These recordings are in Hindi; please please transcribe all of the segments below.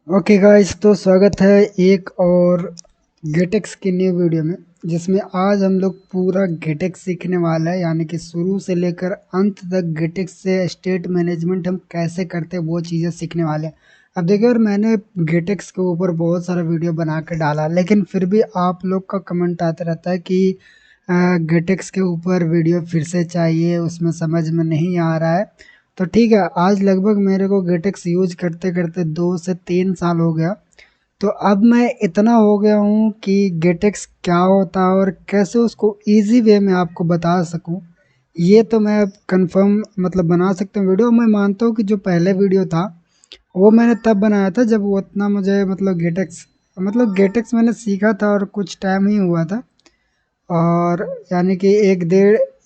ओके गाइस, तो स्वागत है एक और गेटेक्स की न्यू वीडियो में, जिसमें आज हम लोग पूरा गेटेक्स सीखने वाला है। यानी कि शुरू से लेकर अंत तक गेटेक्स से स्टेट मैनेजमेंट हम कैसे करते हैं वो चीज़ें सीखने वाले हैं। अब देखिए, और मैंने गेटेक्स के ऊपर बहुत सारा वीडियो बना के डाला, लेकिन फिर भी आप लोग का कमेंट आता रहता है कि गेटेक्स के ऊपर वीडियो फिर से चाहिए, उसमें समझ में नहीं आ रहा है। तो ठीक है, आज लगभग मेरे को गेटेक्स यूज करते करते 2 से 3 साल हो गया। तो अब मैं इतना हो गया हूँ कि गेटेक्स क्या होता है और कैसे उसको इजी वे में आपको बता सकूँ, ये तो मैं कंफर्म मतलब बना सकता हूँ वीडियो। मैं मानता हूँ कि जो पहले वीडियो था वो मैंने तब बनाया था जब वो उतना मुझे मतलब गेटेक्स मैंने सीखा था और कुछ टाइम ही हुआ था। और यानी कि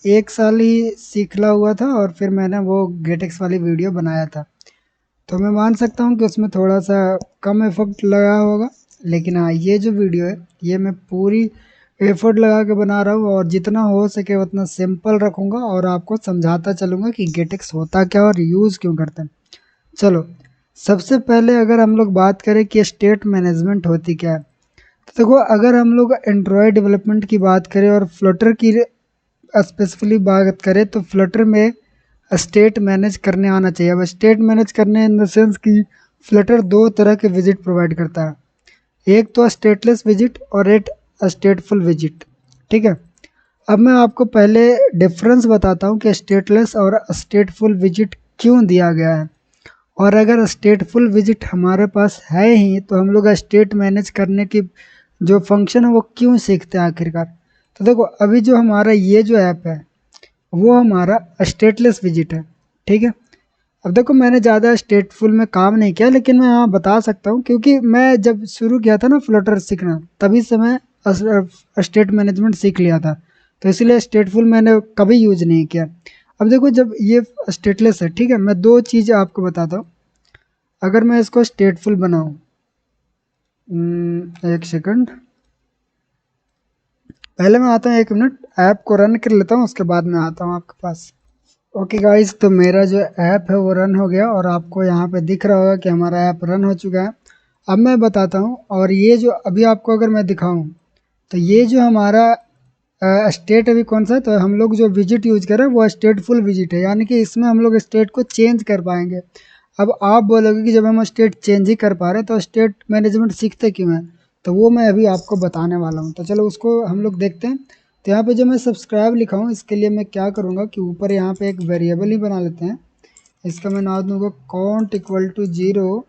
1 साल ही सीखला हुआ था और फिर मैंने वो गेटेक्स वाली वीडियो बनाया था। तो मैं मान सकता हूँ कि उसमें थोड़ा सा कम एफर्ट लगा होगा। लेकिन हाँ, ये जो वीडियो है ये मैं पूरी एफर्ट लगा के बना रहा हूँ और जितना हो सके उतना सिंपल रखूँगा और आपको समझाता चलूँगा कि गेटेक्स होता क्या और यूज़ क्यों करते हैं। चलो, सबसे पहले अगर हम लोग बात करें कि स्टेट मैनेजमेंट होती क्या है, तो देखो, अगर हम लोग एंड्रॉयड डेवलपमेंट की बात करें और फ्लटर की स्पेसिफिकली बात करें, तो फ्लटर में स्टेट मैनेज करने आना चाहिए। अब स्टेट मैनेज करने इन द सेंस कि फ्लटर दो तरह के विजिट प्रोवाइड करता है, एक तो स्टेटलेस विजिट और एक स्टेटफुल विजिट। ठीक है, अब मैं आपको पहले डिफरेंस बताता हूँ कि स्टेटलेस और स्टेटफुल विजिट क्यों दिया गया है। और अगर स्टेटफुल विजिट हमारे पास है ही तो हम लोग स्टेट मैनेज करने की जो फंक्शन है वो क्यों सीखते हैं आखिरकार। तो देखो, अभी जो हमारा ये जो ऐप है वो हमारा स्टेटलेस विजिट है। ठीक है, अब देखो, मैंने ज़्यादा स्टेटफुल में काम नहीं किया, लेकिन मैं यहाँ बता सकता हूँ क्योंकि मैं जब शुरू किया था ना फ्लटर सीखना, तभी से मैं स्टेट मैनेजमेंट सीख लिया था। तो इसलिए स्टेटफुल मैंने कभी यूज नहीं किया। अब देखो, जब ये स्टेटलेस है, ठीक है, मैं दो चीज़ आपको बताता हूँ। अगर मैं इसको स्टेटफुल बनाऊँ, एक सेकंड, पहले मैं आता हूँ, 1 मिनट ऐप को रन कर लेता हूँ, उसके बाद मैं आता हूँ आपके पास। ओके गाइस, तो मेरा जो ऐप है वो रन हो गया और आपको यहाँ पे दिख रहा होगा कि हमारा ऐप रन हो चुका है। अब मैं बताता हूँ, और ये जो अभी आपको अगर मैं दिखाऊँ, तो ये जो हमारा स्टेट अभी कौन सा है, तो हम लोग जो विजिट यूज कर रहे हैं वो स्टेटफुल विजिट है। यानी कि इसमें हम लोग स्टेट को चेंज कर पाएंगे। अब आप बोलोगे कि जब हम स्टेट चेंज ही कर पा रहे हैं तो स्टेट मैनेजमेंट सीखते क्यों हैं, तो वो मैं अभी आपको बताने वाला हूँ। तो चलो उसको हम लोग देखते हैं। तो यहाँ पे जो मैं सब्सक्राइब लिखा हूँ, इसके लिए मैं क्या करूँगा कि ऊपर यहाँ पे एक वेरिएबल ही बना लेते हैं। इसका मैं नाम दूंगा काउंट इक्वल टू 0।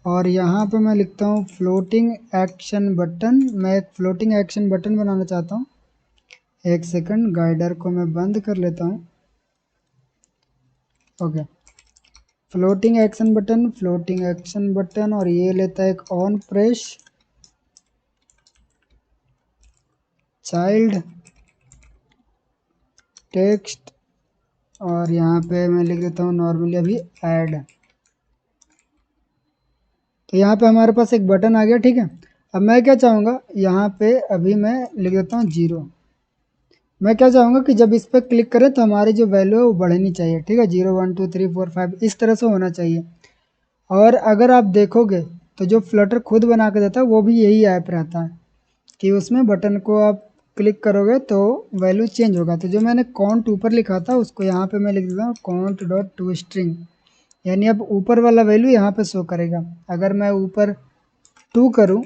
और यहाँ पे मैं लिखता हूँ फ्लोटिंग एक्शन बटन। मैं एक फ्लोटिंग एक्शन बटन बनाना चाहता हूँ। एक सेकंड, गाइडर को मैं बंद कर लेता हूँ। ओके, फ्लोटिंग एक्शन बटन, और ये लेता है एक ऑन प्रेस चाइल्ड टेक्स्ट। और यहाँ पे मैं लिख देता हूँ नॉर्मली अभी ऐड। तो यहाँ पे हमारे पास एक बटन आ गया। ठीक है, अब मैं क्या चाहूँगा, यहाँ पे अभी मैं लिख देता हूँ 0। मैं क्या चाहूँगा कि जब इस पर क्लिक करें तो हमारी जो वैल्यू है वो बढ़नी चाहिए। ठीक है, 0 1 2 3 4 5 इस तरह से होना चाहिए। और अगर आप देखोगे तो जो फ्लटर खुद बना के देता है वो भी यही ऐप रहता है कि उसमें बटन को आप क्लिक करोगे तो वैल्यू चेंज होगा। तो जो मैंने काउंट ऊपर लिखा था उसको यहाँ पे मैं लिख देता हूँ काउंट डॉट टू स्ट्रिंग। यानी अब ऊपर वाला वैल्यू यहाँ पे शो करेगा। अगर मैं ऊपर 2 करूँ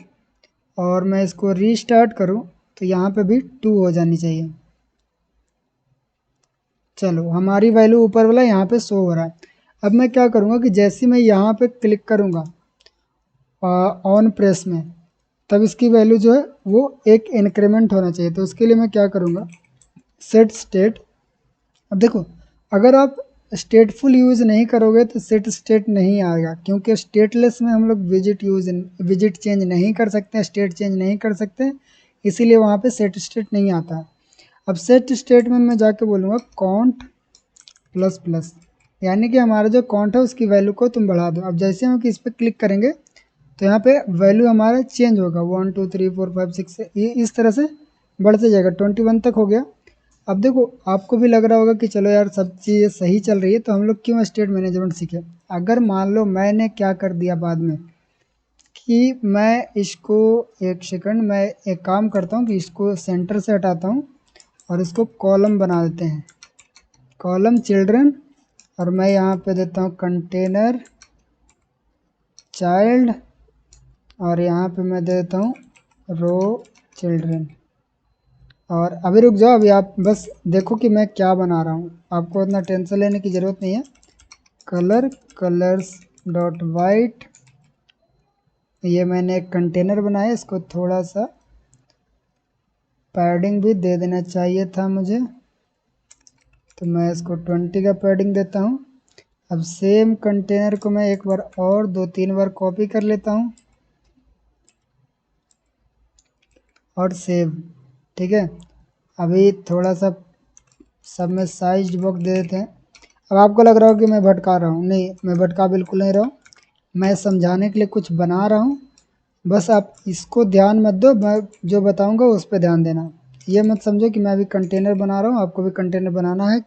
और मैं इसको रीस्टार्ट करूँ तो यहाँ पे भी 2 हो जानी चाहिए। चलो, हमारी वैल्यू ऊपर वाला यहाँ पे शो हो रहा है। अब मैं क्या करूँगा कि जैसे मैं यहाँ पे क्लिक करूँगा ऑन प्रेस में, तब इसकी वैल्यू जो है वो एक इंक्रीमेंट होना चाहिए। तो उसके लिए मैं क्या करूँगा, सेट स्टेट। अब देखो, अगर आप स्टेटफुल यूज़ नहीं करोगे तो सेट स्टेट नहीं आएगा, क्योंकि स्टेटलेस में हम लोग विजिट चेंज नहीं कर सकते, स्टेट चेंज नहीं कर सकते, इसीलिए वहाँ पे सेट स्टेट नहीं आता है। अब सेट स्टेट में मैं जाके बोलूँगा काउंट प्लस प्लस, यानी कि हमारा जो काउंट है उसकी वैल्यू को तुम बढ़ा दो। अब जैसे हम कि इस पर क्लिक करेंगे तो यहाँ पे वैल्यू हमारा चेंज होगा, 1 2 3 4 5 6 ये इस तरह से बढ़ते जाएगा, 21 तक हो गया। अब देखो, आपको भी लग रहा होगा कि चलो यार सब चीज़ें सही चल रही है तो हम लोग क्यों स्टेट मैनेजमेंट सीखे। अगर मान लो मैंने क्या कर दिया बाद में कि मैं इसको एक सेकंड, मैं एक काम करता हूँ कि इसको सेंटर से हटाता हूँ और इसको कॉलम बना देते हैं, कॉलम चिल्ड्रन, और मैं यहाँ पे देता हूँ कंटेनर चाइल्ड, और यहाँ पे मैं दे देता हूँ रो चिल्ड्रन। और अभी रुक जाओ, अभी आप बस देखो कि मैं क्या बना रहा हूँ, आपको इतना टेंशन लेने की ज़रूरत नहीं है। कलर कलर्स डॉट वाइट, ये मैंने एक कंटेनर बनाया, इसको थोड़ा सा पैडिंग भी दे देना चाहिए था मुझे, तो मैं इसको 20 का पैडिंग देता हूँ। अब सेम कंटेनर को मैं एक बार और 2-3 बार कॉपी कर लेता हूँ और सेव। ठीक है, अभी थोड़ा सा सब में साइज बॉक्स दे देते हैं। अब आपको लग रहा हो कि मैं भटका रहा हूँ, नहीं मैं भटका बिल्कुल नहीं रहा हूँ, मैं समझाने के लिए कुछ बना रहा हूँ, बस आप इसको ध्यान मत दो, मैं जो बताऊँगा उस पर ध्यान देना। ये मत समझो कि मैं अभी कंटेनर बना रहा हूँ, आपको भी कंटेनर बनाना है,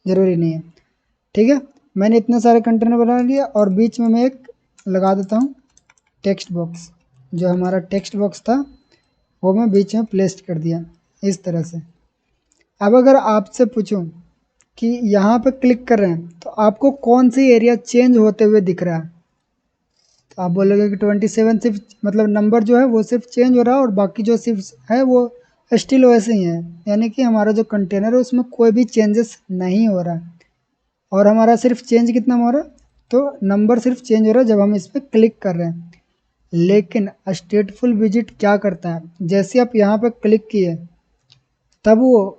ज़रूरी नहीं है। ठीक है, मैंने इतने सारे कंटेनर बना लिया और बीच में मैं एक लगा देता हूँ टेक्स्ट बॉक्स, जो हमारा टेक्स्ट बॉक्स था वो मैं बीच में प्लेस कर दिया इस तरह से। अब अगर आपसे पूछूं कि यहाँ पे क्लिक कर रहे हैं तो आपको कौन सी एरिया चेंज होते हुए दिख रहा है, तो आप बोलोगे कि 27 सिर्फ मतलब नंबर जो है वो सिर्फ चेंज हो रहा है और बाकी जो सिर्फ है वो स्टिल वैसे ही है, यानी कि हमारा जो कंटेनर है उसमें कोई भी चेंजेस नहीं हो रहा है। और हमारा सिर्फ चेंज कितना हो रहा है, तो नंबर सिर्फ चेंज हो रहा है जब हम इस पर क्लिक कर रहे हैं। लेकिन स्टेटफुल विजिट क्या करता है, जैसे आप यहाँ पे क्लिक किए तब वो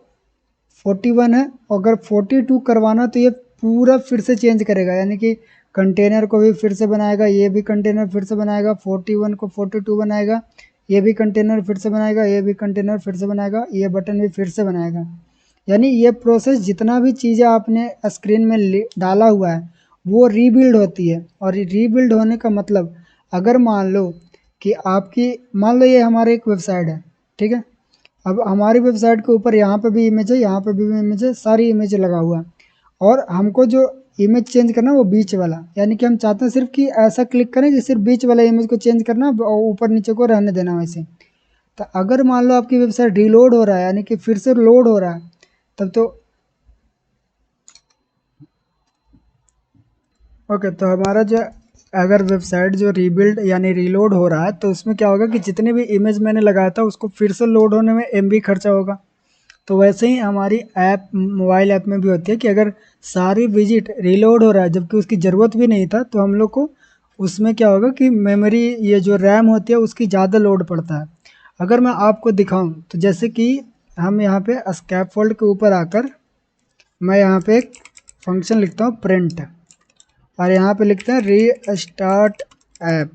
41 है, अगर 42 करवाना तो ये पूरा फिर से चेंज करेगा, यानी कि कंटेनर को भी फिर से बनाएगा, ये भी कंटेनर फिर से बनाएगा, 41 को 42 बनाएगा, ये भी कंटेनर फिर से बनाएगा, ये भी कंटेनर फिर से बनाएगा, ये बटन भी फिर से बनाएगा। यानी ये प्रोसेस जितना भी चीज़ें आपने स्क्रीन में डाला हुआ है वो रीबिल्ड होती है। और रीबिल्ड होने का मतलब, अगर मान लो कि आपकी, मान लो ये हमारी एक वेबसाइट है, ठीक है, अब हमारी वेबसाइट के ऊपर यहाँ पे भी इमेज है, यहाँ पे भी इमेज है, सारी इमेज लगा हुआ है, और हमको जो इमेज चेंज करना है वो बीच वाला, यानी कि हम चाहते हैं सिर्फ कि ऐसा क्लिक करें कि सिर्फ बीच वाला इमेज को चेंज करना और ऊपर नीचे को रहने देना वैसे। तो अगर मान लो आपकी वेबसाइट रीलोड हो रहा है, यानी कि फिर से लोड हो रहा है, तब तो ओके, तो हमारा जो अगर वेबसाइट जो रीबिल्ड यानी रीलोड हो रहा है तो उसमें क्या होगा कि जितने भी इमेज मैंने लगाया था उसको फिर से लोड होने में एमबी खर्चा होगा। तो वैसे ही हमारी ऐप, मोबाइल ऐप में भी होती है कि अगर सारी विजिट रीलोड हो रहा है जबकि उसकी ज़रूरत भी नहीं था, तो हम लोग को उसमें क्या होगा कि मेमोरी, ये जो रैम होती है उसकी ज़्यादा लोड पड़ता है। अगर मैं आपको दिखाऊं तो जैसे कि हम यहाँ पे स्कैफोल्ड के ऊपर आकर मैं यहाँ पे एक फंक्शन लिखता हूँ प्रिंट, और यहाँ पे लिखते हैं री स्टार्ट ऐप।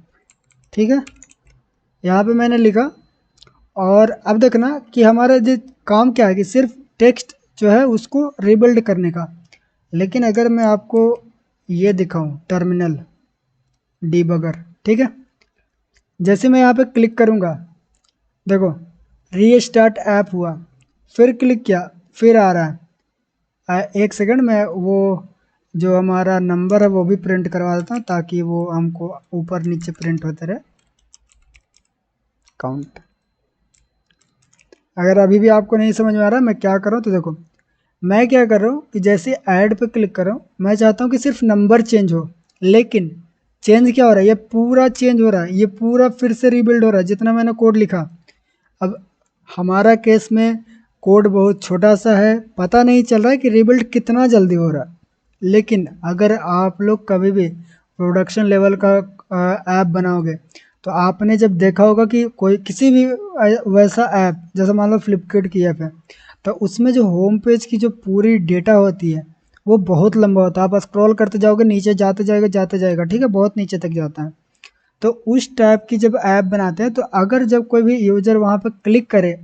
ठीक है, यहाँ पे मैंने लिखा, और अब देखना कि हमारा जो काम क्या है कि सिर्फ टेक्स्ट जो है उसको रिबिल्ड करने का। लेकिन अगर मैं आपको ये दिखाऊं टर्मिनल डीबगर, ठीक है, जैसे मैं यहाँ पे क्लिक करूँगा, देखो रीस्टार्ट ऐप हुआ, फिर क्लिक किया, फिर आ रहा है। एक सेकंड, मैं वो जो हमारा नंबर है वो भी प्रिंट करवा देता हूँ ताकि वो हमको ऊपर नीचे प्रिंट होते रहे। काउंट, अगर अभी भी आपको नहीं समझ में आ रहा मैं क्या कर रहा हूँ तो देखो, मैं क्या कर रहा हूँ कि जैसे ऐड पे क्लिक कर रहा हूँ, मैं चाहता हूँ कि सिर्फ नंबर चेंज हो, लेकिन चेंज क्या हो रहा है, ये पूरा चेंज हो रहा है, ये पूरा फिर से रीबिल्ड हो रहा है जितना मैंने कोड लिखा। अब हमारा केस में कोड बहुत छोटा सा है, पता नहीं चल रहा है कि रीबिल्ड कितना जल्दी हो रहा है। लेकिन अगर आप लोग कभी भी प्रोडक्शन लेवल का ऐप बनाओगे तो आपने जब देखा होगा कि कोई किसी भी वैसा ऐप, जैसे मान लो फ्लिपकार्ट की ऐप है, तो उसमें जो होम पेज की जो पूरी डेटा होती है वो बहुत लंबा होता है, आप स्क्रॉल करते जाओगे नीचे जाते जाएगा, ठीक है, बहुत नीचे तक जाता है। तो उस टाइप की जब ऐप बनाते हैं तो अगर जब कोई भी यूज़र वहाँ पर क्लिक करे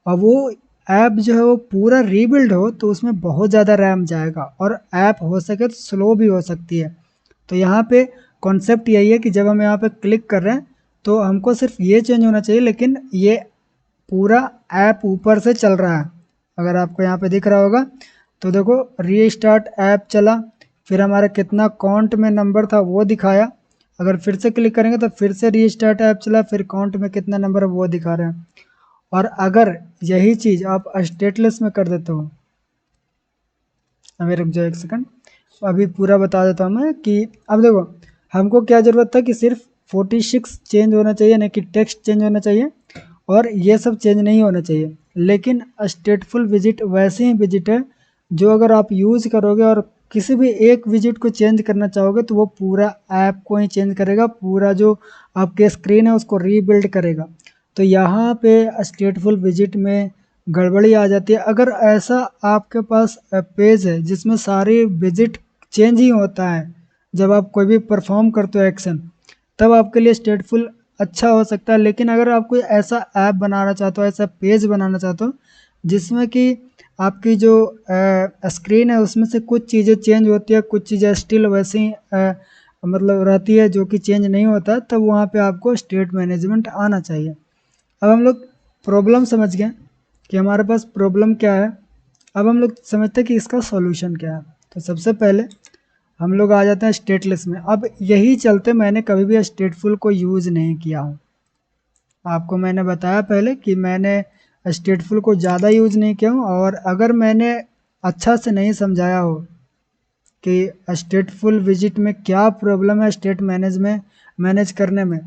और वो ऐप जो है वो पूरा रीबिल्ड हो तो उसमें बहुत ज़्यादा रैम जाएगा और ऐप हो सके तो स्लो भी हो सकती है। तो यहाँ पे कॉन्सेप्ट यही है कि जब हम यहाँ पे क्लिक कर रहे हैं तो हमको सिर्फ ये चेंज होना चाहिए, लेकिन ये पूरा ऐप ऊपर से चल रहा है। अगर आपको यहाँ पे दिख रहा होगा तो देखो रीस्टार्ट ऐप चला, फिर हमारा कितना काउंट में नंबर था वो दिखाया, अगर फिर से क्लिक करेंगे तो फिर से रीस्टार्ट ऐप चला, फिर काउंट में कितना नंबर है वो दिखा रहे हैं। और अगर यही चीज़ आप स्टेटलेस में कर देते हो, अभी रुक जाओ एक सेकंड, अभी पूरा बता देता हूँ मैं कि अब देखो हमको क्या ज़रूरत था कि सिर्फ 46 चेंज होना चाहिए, नहीं कि टेक्स्ट चेंज होना चाहिए और ये सब चेंज नहीं होना चाहिए। लेकिन स्टेटफुल विजिट वैसे ही विजिट है जो अगर आप यूज़ करोगे और किसी भी एक विजिट को चेंज करना चाहोगे तो वो पूरा ऐप को ही चेंज करेगा, पूरा जो आपके स्क्रीन है उसको रीबिल्ड करेगा। तो यहाँ पे स्टेटफुल विजिट में गड़बड़ी आ जाती है। अगर ऐसा आपके पास पेज है जिसमें सारे विजिट चेंज ही होता है जब आप कोई भी परफॉर्म करते हो एक्शन, तब आपके लिए स्टेटफुल अच्छा हो सकता है। लेकिन अगर आप कोई ऐसा ऐप बनाना चाहते हो, ऐसा पेज बनाना चाहते हो जिसमें कि आपकी जो स्क्रीन है उसमें से कुछ चीज़ें चेंज होती है, कुछ चीज़ें स्टिल वैसे ही मतलब रहती है जो कि चेंज नहीं होता, तब वहाँ पे आपको स्टेट मैनेजमेंट आना चाहिए। अब हम लोग प्रॉब्लम समझ गए कि हमारे पास प्रॉब्लम क्या है। अब हम लोग समझते हैं कि इसका सॉल्यूशन क्या है। तो सबसे पहले हम लोग आ जाते हैं स्टेटलेस में। अब यही चलते मैंने कभी भी स्टेटफुल को यूज़ नहीं किया हूँ। आपको मैंने बताया पहले कि मैंने स्टेटफुल को ज़्यादा यूज़ नहीं किया हूँ, और अगर मैंने अच्छा से नहीं समझाया हो कि स्टेटफुल विजिट में क्या प्रॉब्लम है स्टेट मैनेज करने में,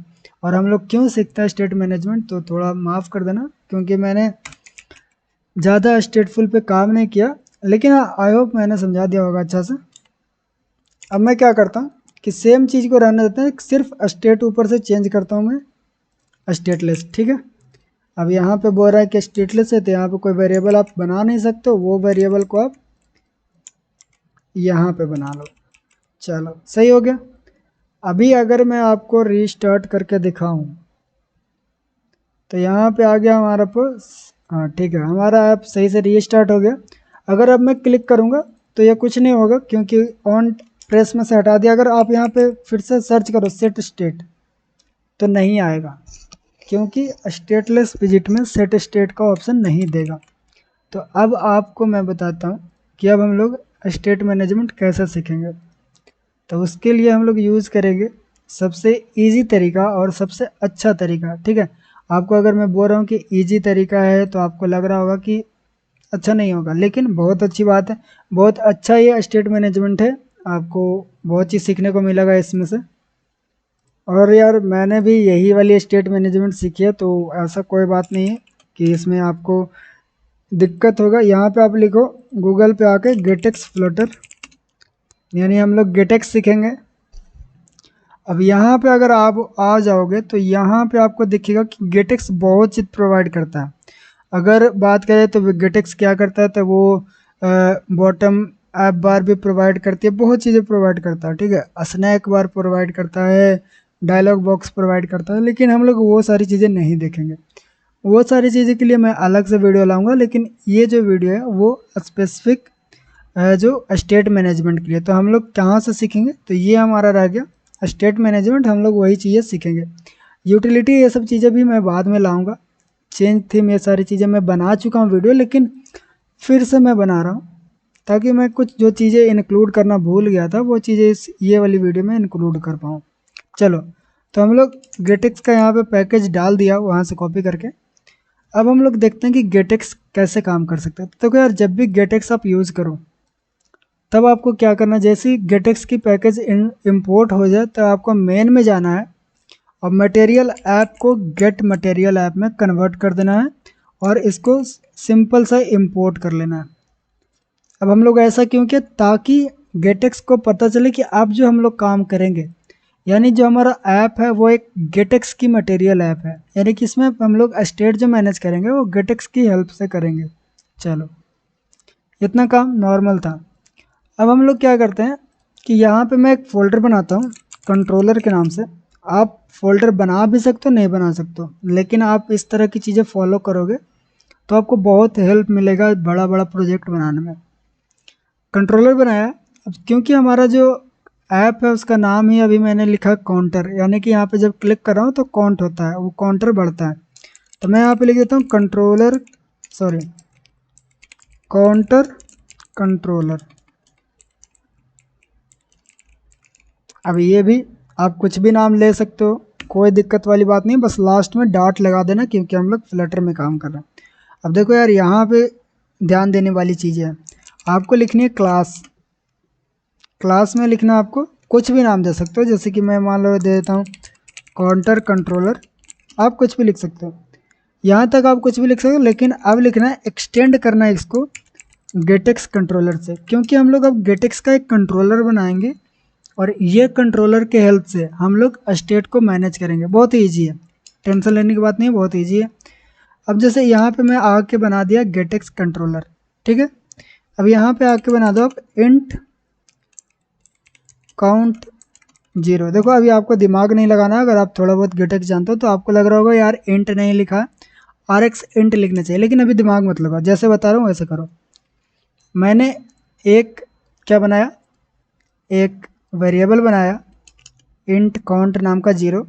और हम लोग क्यों सीखते हैं स्टेट मैनेजमेंट, तो थोड़ा माफ़ कर देना क्योंकि मैंने ज़्यादा स्टेटफुल पे काम नहीं किया। लेकिन आई होप मैंने समझा दिया होगा अच्छा से। अब मैं क्या करता हूँ कि सेम चीज़ को रहने देते हैं, सिर्फ स्टेट ऊपर से चेंज करता हूँ मैं स्टेटलेस, ठीक है। अब यहाँ पे बोल रहा है कि स्टेटलेस है तो यहाँ पे कोई वेरिएबल आप बना नहीं सकते, वो वेरिएबल को आप यहाँ पे बना लो। चलो सही हो गया। अभी अगर मैं आपको रीस्टार्ट करके दिखाऊं तो यहाँ पे आ गया हमारा पास, हाँ ठीक है, हमारा ऐप सही से रीस्टार्ट हो गया। अगर अब मैं क्लिक करूँगा तो ये कुछ नहीं होगा क्योंकि ऑन प्रेस में से हटा दिया। अगर आप यहाँ पे फिर से सर्च करो सेट स्टेट तो नहीं आएगा क्योंकि स्टेटलेस विजिट में सेट स्टेट का ऑप्शन नहीं देगा। तो अब आपको मैं बताता हूँ कि अब हम लोग स्टेट मैनेजमेंट कैसे सीखेंगे। तो उसके लिए हम लोग यूज़ करेंगे सबसे इजी तरीका और सबसे अच्छा तरीका, ठीक है। आपको अगर मैं बोल रहा हूँ कि इजी तरीका है तो आपको लग रहा होगा कि अच्छा नहीं होगा, लेकिन बहुत अच्छी बात है, बहुत अच्छा ये स्टेट मैनेजमेंट है। आपको बहुत चीज़ सीखने को मिलेगा इसमें से। और यार मैंने भी यही वाली स्टेट मैनेजमेंट सीखी है, तो ऐसा कोई बात नहीं है कि इसमें आपको दिक्कत होगा। यहाँ पे आप लिखो गूगल पे आके गेटेक्स फ्लोटर, यानी हम लोग गेटेक्स सीखेंगे। अब यहाँ पे अगर आप आ जाओगे तो यहाँ पे आपको दिखेगा कि गेटेक्स बहुत चीज़ प्रोवाइड करता है। अगर बात करें तो गेटेक्स क्या करता है, तो वो बॉटम ऐप बार भी प्रोवाइड करती है, बहुत चीज़ें प्रोवाइड करता है, ठीक है। स्नैक बार प्रोवाइड करता है, डायलॉग बॉक्स प्रोवाइड करता है, लेकिन हम लोग वो सारी चीज़ें नहीं देखेंगे। वो सारी चीज़ें के लिए मैं अलग से वीडियो लाऊंगा, लेकिन ये जो वीडियो है वो स्पेसिफिक जो स्टेट मैनेजमेंट के लिए। तो हम लोग कहाँ से सीखेंगे, तो ये हमारा रह गया स्टेट मैनेजमेंट, हम लोग वही चीज़ें सीखेंगे। यूटिलिटी ये सब चीज़ें भी मैं बाद में लाऊंगा, चेंज थीम ये सारी चीज़ें मैं बना चुका हूँ वीडियो, लेकिन फिर से मैं बना रहा हूँ ताकि मैं कुछ जो चीज़ें इंक्लूड करना भूल गया था वो चीज़ें इस ये वाली वीडियो में इंक्लूड कर पाऊँ। चलो, तो हम लोग गेटेक्स का यहाँ पे पैकेज डाल दिया वहाँ से कॉपी करके। अब हम लोग देखते हैं कि गेटेक्स कैसे काम कर सकते हैं। तो यार जब भी गेटेक्स आप यूज़ करो तब आपको क्या करना है, जैसे ही गेटेक्स की पैकेज इंपोर्ट हो जाए तो आपको मेन में जाना है और मटेरियल ऐप को गेट मटेरियल ऐप में कन्वर्ट कर देना है और इसको सिंपल सा इंपोर्ट कर लेना है। अब हम लोग ऐसा क्यों किया, ताकि गेटेक्स को पता चले कि अब जो हम लोग काम करेंगे, यानी जो हमारा ऐप है वो एक गेटेक्स की मटेरियल ऐप है, यानी कि इसमें हम लोग स्टेट जो मैनेज करेंगे वो गेटेक्स की हेल्प से करेंगे। चलो, इतना काम नॉर्मल था। अब हम लोग क्या करते हैं कि यहाँ पे मैं एक फ़ोल्डर बनाता हूँ कंट्रोलर के नाम से। आप फ़ोल्डर बना भी सकते हो, नहीं बना सकते हो, लेकिन आप इस तरह की चीज़ें फॉलो करोगे तो आपको बहुत हेल्प मिलेगा बड़ा बड़ा प्रोजेक्ट बनाने में। कंट्रोलर बनाया। अब क्योंकि हमारा जो ऐप है उसका नाम ही अभी मैंने लिखा काउंटर, यानी कि यहाँ पे जब क्लिक कर रहा हूँ तो काउंट होता है, वो काउंटर बढ़ता है। तो मैं यहाँ पे लिख देता हूँ कंट्रोलर, सॉरी, काउंटर कंट्रोलर। अब ये भी आप कुछ भी नाम ले सकते हो, कोई दिक्कत वाली बात नहीं, बस लास्ट में डॉट लगा देना क्योंकि हम लोग फ्लटर में काम कर रहे हैं। अब देखो यार, यहाँ पे ध्यान देने वाली चीज़ है, आपको लिखनी है क्लास। क्लास में लिखना आपको कुछ भी नाम दे सकते हो, जैसे कि मैं मान लो दे देता हूँ काउंटर कंट्रोलर, आप कुछ भी लिख सकते हो। यहाँ तक आप कुछ भी लिख सकते हो, लेकिन अब लिखना है, एक्सटेंड करना है इसको गेटेक्स कंट्रोलर से, क्योंकि हम लोग अब गेटेक्स का एक कंट्रोलर बनाएंगे और ये कंट्रोलर के हेल्प से हम लोग स्टेट को मैनेज करेंगे। बहुत ही ईजी है, टेंशन लेने की बात नहीं है, बहुत ईजी है। अब जैसे यहाँ पे मैं आके बना दिया गेटेक्स कंट्रोलर, ठीक है। अब यहाँ पे आके बना दो आप इंट काउंट 0। देखो अभी आपको दिमाग नहीं लगाना, अगर आप थोड़ा बहुत गेटेक्स जानते हो तो आपको लग रहा होगा यार इंट नहीं लिखा, RX इंट लिखना चाहिए, लेकिन अभी दिमाग मत लगाओ, जैसे बता रहा हूँ वैसे करो। मैंने एक क्या बनाया, एक वेरिएबल बनाया इंट काउंट नाम का 0,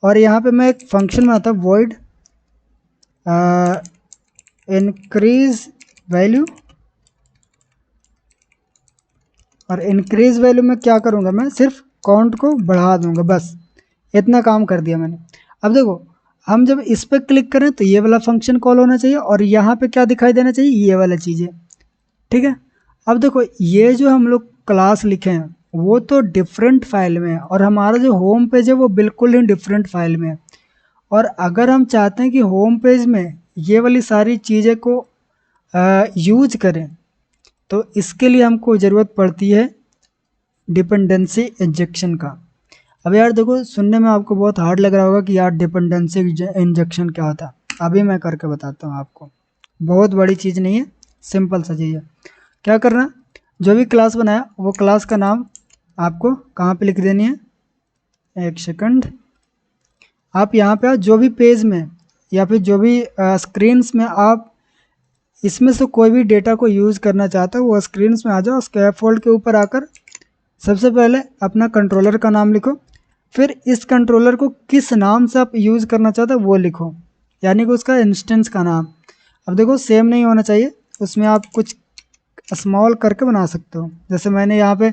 और यहाँ पे मैं एक फंक्शन बनाता हूँ वॉइड इंक्रीज वैल्यू, और इंक्रीज वैल्यू में क्या करूँगा, मैं सिर्फ काउंट को बढ़ा दूंगा, बस इतना काम कर दिया मैंने। अब देखो हम जब इस पर क्लिक करें तो ये वाला फंक्शन कॉल होना चाहिए, और यहाँ पे क्या दिखाई देना चाहिए, ये वाला चीज़ें, ठीक है। अब देखो ये जो हम लोग क्लास लिखे हैं वो तो डिफरेंट फाइल में है, और हमारा जो होम पेज है वो बिल्कुल ही डिफरेंट फाइल में है। और अगर हम चाहते हैं कि होम पेज में ये वाली सारी चीज़ें को यूज करें, तो इसके लिए हमको ज़रूरत पड़ती है डिपेंडेंसी इंजेक्शन का। अब यार देखो, सुनने में आपको बहुत हार्ड लग रहा होगा कि यार डिपेंडेंसी इंजेक्शन क्या होता है। अभी मैं करके बताता हूँ आपको, बहुत बड़ी चीज़ नहीं है, सिंपल सा चीज़ है। क्या करना, जो भी क्लास बनाया वो क्लास का नाम आपको कहाँ पे लिख देनी है, एक सेकंड। आप यहाँ पे जो भी पेज में या फिर जो भी स्क्रीन्स में आप इसमें से कोई भी डेटा को यूज़ करना चाहते हो, वो स्क्रीन्स में आ जाओ, स्कैफोल्ड के ऊपर आकर सबसे पहले अपना कंट्रोलर का नाम लिखो, फिर इस कंट्रोलर को किस नाम से आप यूज़ करना चाहते हो वो लिखो, यानी कि उसका इंस्टेंस का नाम। अब देखो सेम नहीं होना चाहिए, उसमें आप कुछ स्मॉल करके बना सकते हो, जैसे मैंने यहाँ पे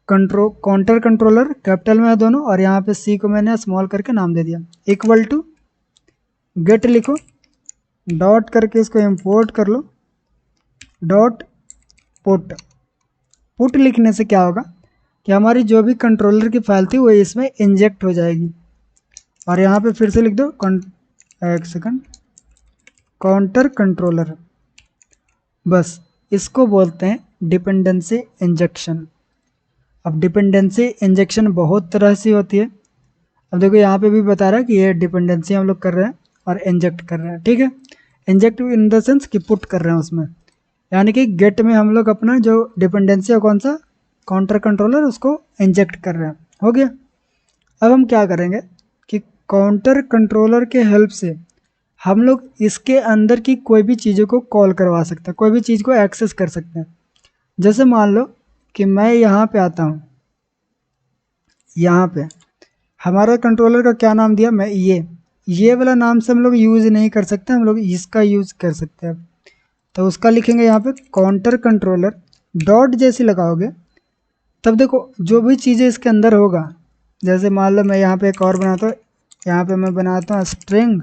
काउंटर कंट्रोलर कैपिटल में है दोनों, और यहाँ पे सी को मैंने स्मॉल करके नाम दे दिया। इक्वल टू गेट लिखो, डॉट करके इसको इंपोर्ट कर लो, डॉट पुट। पुट लिखने से क्या होगा कि हमारी जो भी कंट्रोलर की फाइल थी वो इसमें इंजेक्ट हो जाएगी। और यहाँ पे फिर से लिख दो एक सेकंड, काउंटर कंट्रोलर, बस इसको बोलते हैं डिपेंडेंसी इंजेक्शन। अब डिपेंडेंसी इंजेक्शन बहुत तरह से होती है। अब देखो यहाँ पे भी बता रहा है कि ये डिपेंडेंसी हम लोग कर रहे हैं और इंजेक्ट कर रहे हैं, ठीक है। इंजेक्ट इन द सेंस कि पुट कर रहे हैं उसमें, यानी कि गेट में हम लोग अपना जो डिपेंडेंसी है कौन सा, काउंटर कंट्रोलर, उसको इंजेक्ट कर रहे हैं, हो गया। अब हम क्या करेंगे कि काउंटर कंट्रोलर के हेल्प से हम लोग इसके अंदर की कोई भी चीज़ों को कॉल करवा सकते हैं, कोई भी चीज़ को एक्सेस कर सकते हैं। जैसे मान लो कि मैं यहाँ पे आता हूँ, यहाँ पे हमारा कंट्रोलर का क्या नाम दिया, मैं ये वाला नाम से हम लोग यूज़ नहीं कर सकते, हम लोग इसका यूज़ कर सकते हैं। तो उसका लिखेंगे यहाँ पे काउंटर कंट्रोलर, डॉट जैसे लगाओगे तब देखो जो भी चीज़ें इसके अंदर होगा, जैसे मान लो मैं यहाँ पे एक और बनाता हूँ, यहाँ पे मैं बनाता हूँ string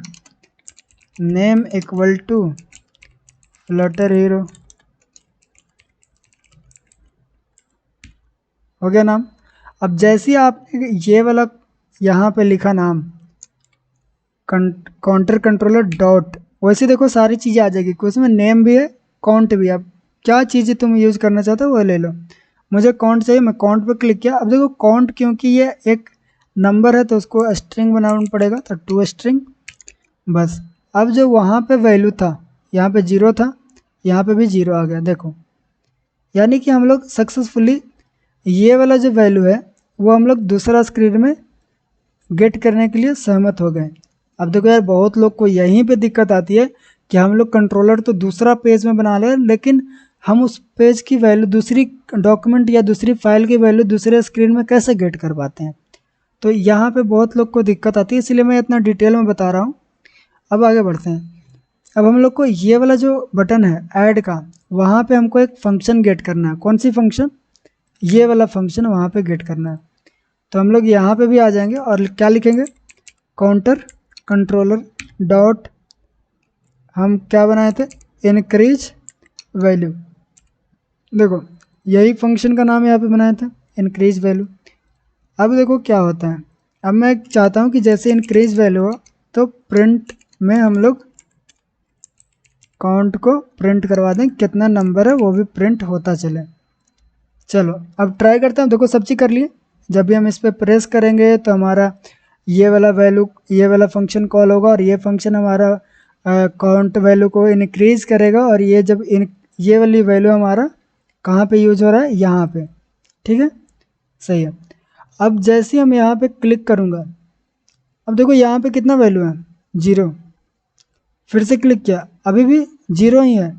name equal to Flutter hero, हो गया नाम। अब जैसे ही आपने ये वाला यहाँ पे लिखा नाम काउंटर कंट्रोलर डॉट, वैसे देखो सारी चीज़ें आ जाएगी, उसमें नेम भी है काउंट भी है। अब क्या चीज़ें तुम यूज़ करना चाहते हो वो ले लो, मुझे काउंट चाहिए, मैं काउंट पे क्लिक किया। अब देखो काउंट क्योंकि ये एक नंबर है तो उसको स्ट्रिंग बनाना पड़ेगा, तो टू स्ट्रिंग, बस। अब जो वहाँ पे वैल्यू था, यहाँ पे 0 था, यहाँ पे भी 0 आ गया, देखो। यानी कि हम लोग सक्सेसफुली ये वाला जो वैल्यू है वो हम लोग दूसरा स्क्रीन में गेट करने के लिए सहमत हो गए। अब देखो यार, बहुत लोग को यहीं पे दिक्कत आती है कि हम लोग कंट्रोलर तो दूसरा पेज में बना ले, लेकिन हम उस पेज की वैल्यू, दूसरी डॉक्यूमेंट या दूसरी फाइल की वैल्यू दूसरे स्क्रीन में कैसे गेट कर पाते हैं। तो यहाँ पे बहुत लोग को दिक्कत आती है, इसलिए मैं इतना डिटेल में बता रहा हूँ। अब आगे बढ़ते हैं। अब हम लोग को ये वाला जो बटन है ऐड का, वहाँ पे हमको एक फंक्शन गेट करना है। कौन सी फंक्शन, ये वाला फंक्शन वहाँ पे गेट करना है। तो हम लोग यहाँ पे भी आ जाएंगे और क्या लिखेंगे, काउंटर कंट्रोलर डॉट, हम क्या बनाए थे, इनक्रीज वैल्यू। देखो यही फंक्शन का नाम यहाँ पे बनाया था, इनक्रीज वैल्यू। अब देखो क्या होता है, अब मैं चाहता हूँ कि जैसे इनक्रीज वैल्यू हो तो प्रिंट में हम लोग काउंट को प्रिंट करवा दें, कितना नंबर है वो भी प्रिंट होता चले। चलो अब ट्राई करते हैं। देखो सब चीज़ कर लिए, जब भी हम इस पर प्रेस करेंगे तो हमारा ये वाला वैल्यू, ये वाला फंक्शन कॉल होगा और ये फंक्शन हमारा काउंट वैल्यू को इनक्रीज करेगा, और ये जब ये वाली वैल्यू हमारा कहाँ पे यूज हो रहा है, यहाँ पे। ठीक है, सही है। अब जैसे हम यहाँ पे क्लिक करूँगा, अब देखो यहाँ पे कितना वैल्यू है, 0। फिर से क्लिक किया, अभी भी 0 ही है।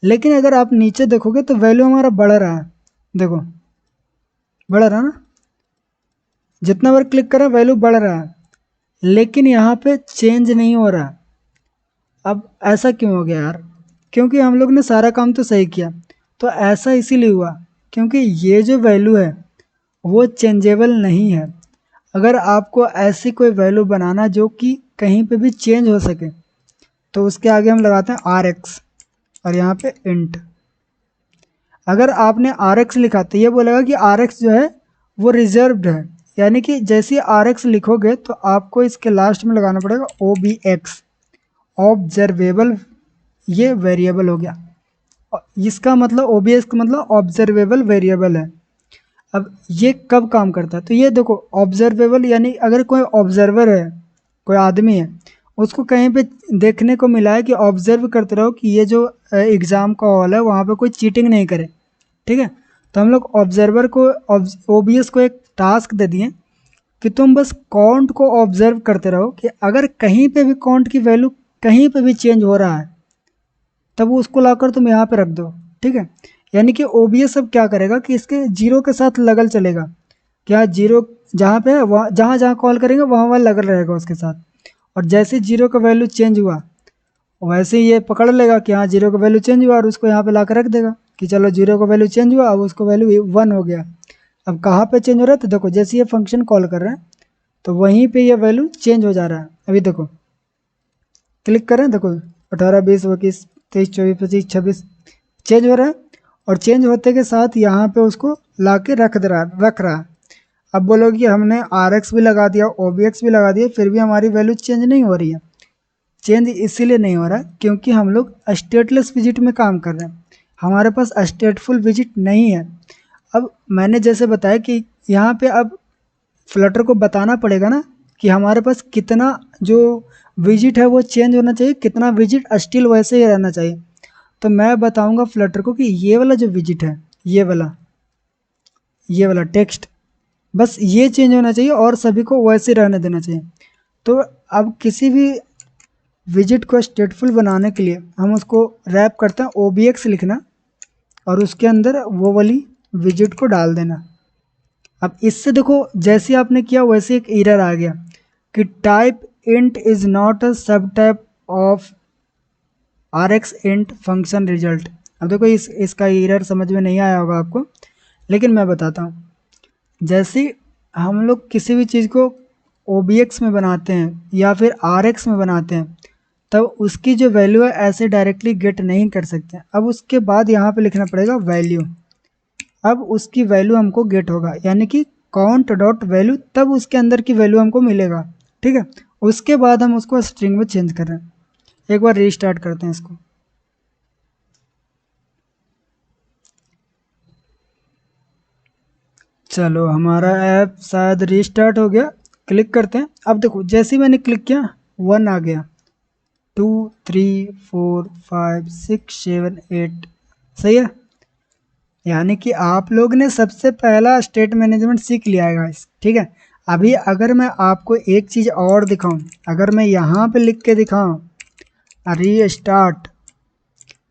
लेकिन अगर आप नीचे देखोगे तो वैल्यू हमारा बढ़ रहा है, देखो बढ़ रहा है ना, जितना बार क्लिक करें वैल्यू बढ़ रहा है, लेकिन यहाँ पे चेंज नहीं हो रहा। अब ऐसा क्यों हो गया यार, क्योंकि हम लोग ने सारा काम तो सही किया। तो ऐसा इसीलिए हुआ क्योंकि ये जो वैल्यू है वो चेंजेबल नहीं है। अगर आपको ऐसी कोई वैल्यू बनाना जो कि कहीं पे भी चेंज हो सके, तो उसके आगे हम लगाते हैं RX और यहाँ पे इंट। अगर आपने RX लिखा तो ये बोलेगा कि RX जो है वो रिजर्व्ड है, यानी कि जैसे RX लिखोगे तो आपको इसके लास्ट में लगाना पड़ेगा OBX, ऑब्जर्वेबल, ये वेरिएबल हो गया। इसका मतलब OBX का मतलब ऑब्जर्वेबल वेरिएबल है। अब ये कब काम करता है, तो ये देखो ऑब्जर्वेबल, यानी अगर कोई ऑब्जर्वर है, कोई आदमी है, उसको कहीं पे देखने को मिला है कि ऑब्जर्व करते रहो कि ये जो एग्ज़ाम का हॉल है वहाँ पे कोई चीटिंग नहीं करे। ठीक है, तो हम लोग ऑब्जर्वर को, OBS को एक टास्क दे दिए कि तुम बस काउंट को ऑब्जर्व करते रहो कि अगर कहीं पे भी काउंट की वैल्यू कहीं पे भी चेंज हो रहा है तब उसको लाकर तुम यहाँ पे रख दो। ठीक है, यानी कि OBS अब क्या करेगा कि इसके 0 के साथ लगल चलेगा, क्या 0 जहाँ पे है वहाँ, जहाँ जहाँ कॉल करेंगे वहाँ वहाँ लगल रहेगा उसके साथ। और जैसे 0 का वैल्यू चेंज हुआ वैसे ही ये पकड़ लेगा कि हाँ 0 का वैल्यू चेंज हुआ, और उसको यहाँ पे ला कर रख देगा कि चलो 0 का वैल्यू चेंज हुआ, अब उसको वैल्यू 1 हो गया। अब कहाँ पे चेंज हो रहा है, तो देखो जैसे ये फंक्शन कॉल कर रहे हैं तो वहीं पे ये वैल्यू चेंज हो जा रहा है। अभी देखो क्लिक करें, देखो 18 20 21 23 24 25 26 चेंज हो रहा है, और चेंज होते के साथ यहाँ पे उसको ला के रख रहा। अब बोलोगे कि हमने RX भी लगा दिया, OBX भी लगा दिया, फिर भी हमारी वैल्यू चेंज नहीं हो रही है। चेंज इसीलिए नहीं हो रहा क्योंकि हम लोग स्टेटलेस विजिट में काम कर रहे हैं, हमारे पास स्टेटफुल विजिट नहीं है। अब मैंने जैसे बताया कि यहाँ पे अब फ्लटर को बताना पड़ेगा ना कि हमारे पास कितना जो विजिट है वो चेंज होना चाहिए, कितना विजिट स्टिल वैसे ही रहना चाहिए। तो मैं बताऊंगा फ्लटर को कि ये वाला जो विजिट है, ये वाला टेक्स्ट, बस ये चेंज होना चाहिए और सभी को वैसे रहने देना चाहिए। तो अब किसी भी विजिट को स्टेटफुल बनाने के लिए हम उसको रैप करते हैं OBX लिखना, और उसके अंदर वो वाली विजिट को डाल देना। अब इससे देखो जैसे आपने किया वैसे एक एरर आ गया कि type int is not a sub type of RX int function result. अब देखो इसका एरर समझ में नहीं आया होगा आपको, लेकिन मैं बताता हूँ। जैसे हम लोग किसी भी चीज़ को OBX में बनाते हैं या फिर RX में बनाते हैं, तब उसकी जो वैल्यू है ऐसे डायरेक्टली गेट नहीं कर सकते। अब उसके बाद यहाँ पे लिखना पड़ेगा वैल्यू, अब उसकी वैल्यू हमको गेट होगा, यानी कि काउंट डॉट वैल्यू, तब उसके अंदर की वैल्यू हमको मिलेगा। ठीक है, उसके बाद हम उसको स्ट्रिंग में चेंज कर रहे हैं। एक बार रीस्टार्ट करते हैं इसको। चलो हमारा ऐप शायद रीस्टार्ट हो गया, क्लिक करते हैं। अब देखो जैसे ही मैंने क्लिक किया 1 आ गया, 2 3 4 5 6 7 8, सही है। यानी कि आप लोग ने सबसे पहला स्टेट मैनेजमेंट सीख लिया है गाइस। ठीक है, अभी अगर मैं आपको एक चीज़ और दिखाऊं, अगर मैं यहाँ पे लिख के दिखाऊं रीस्टार्ट,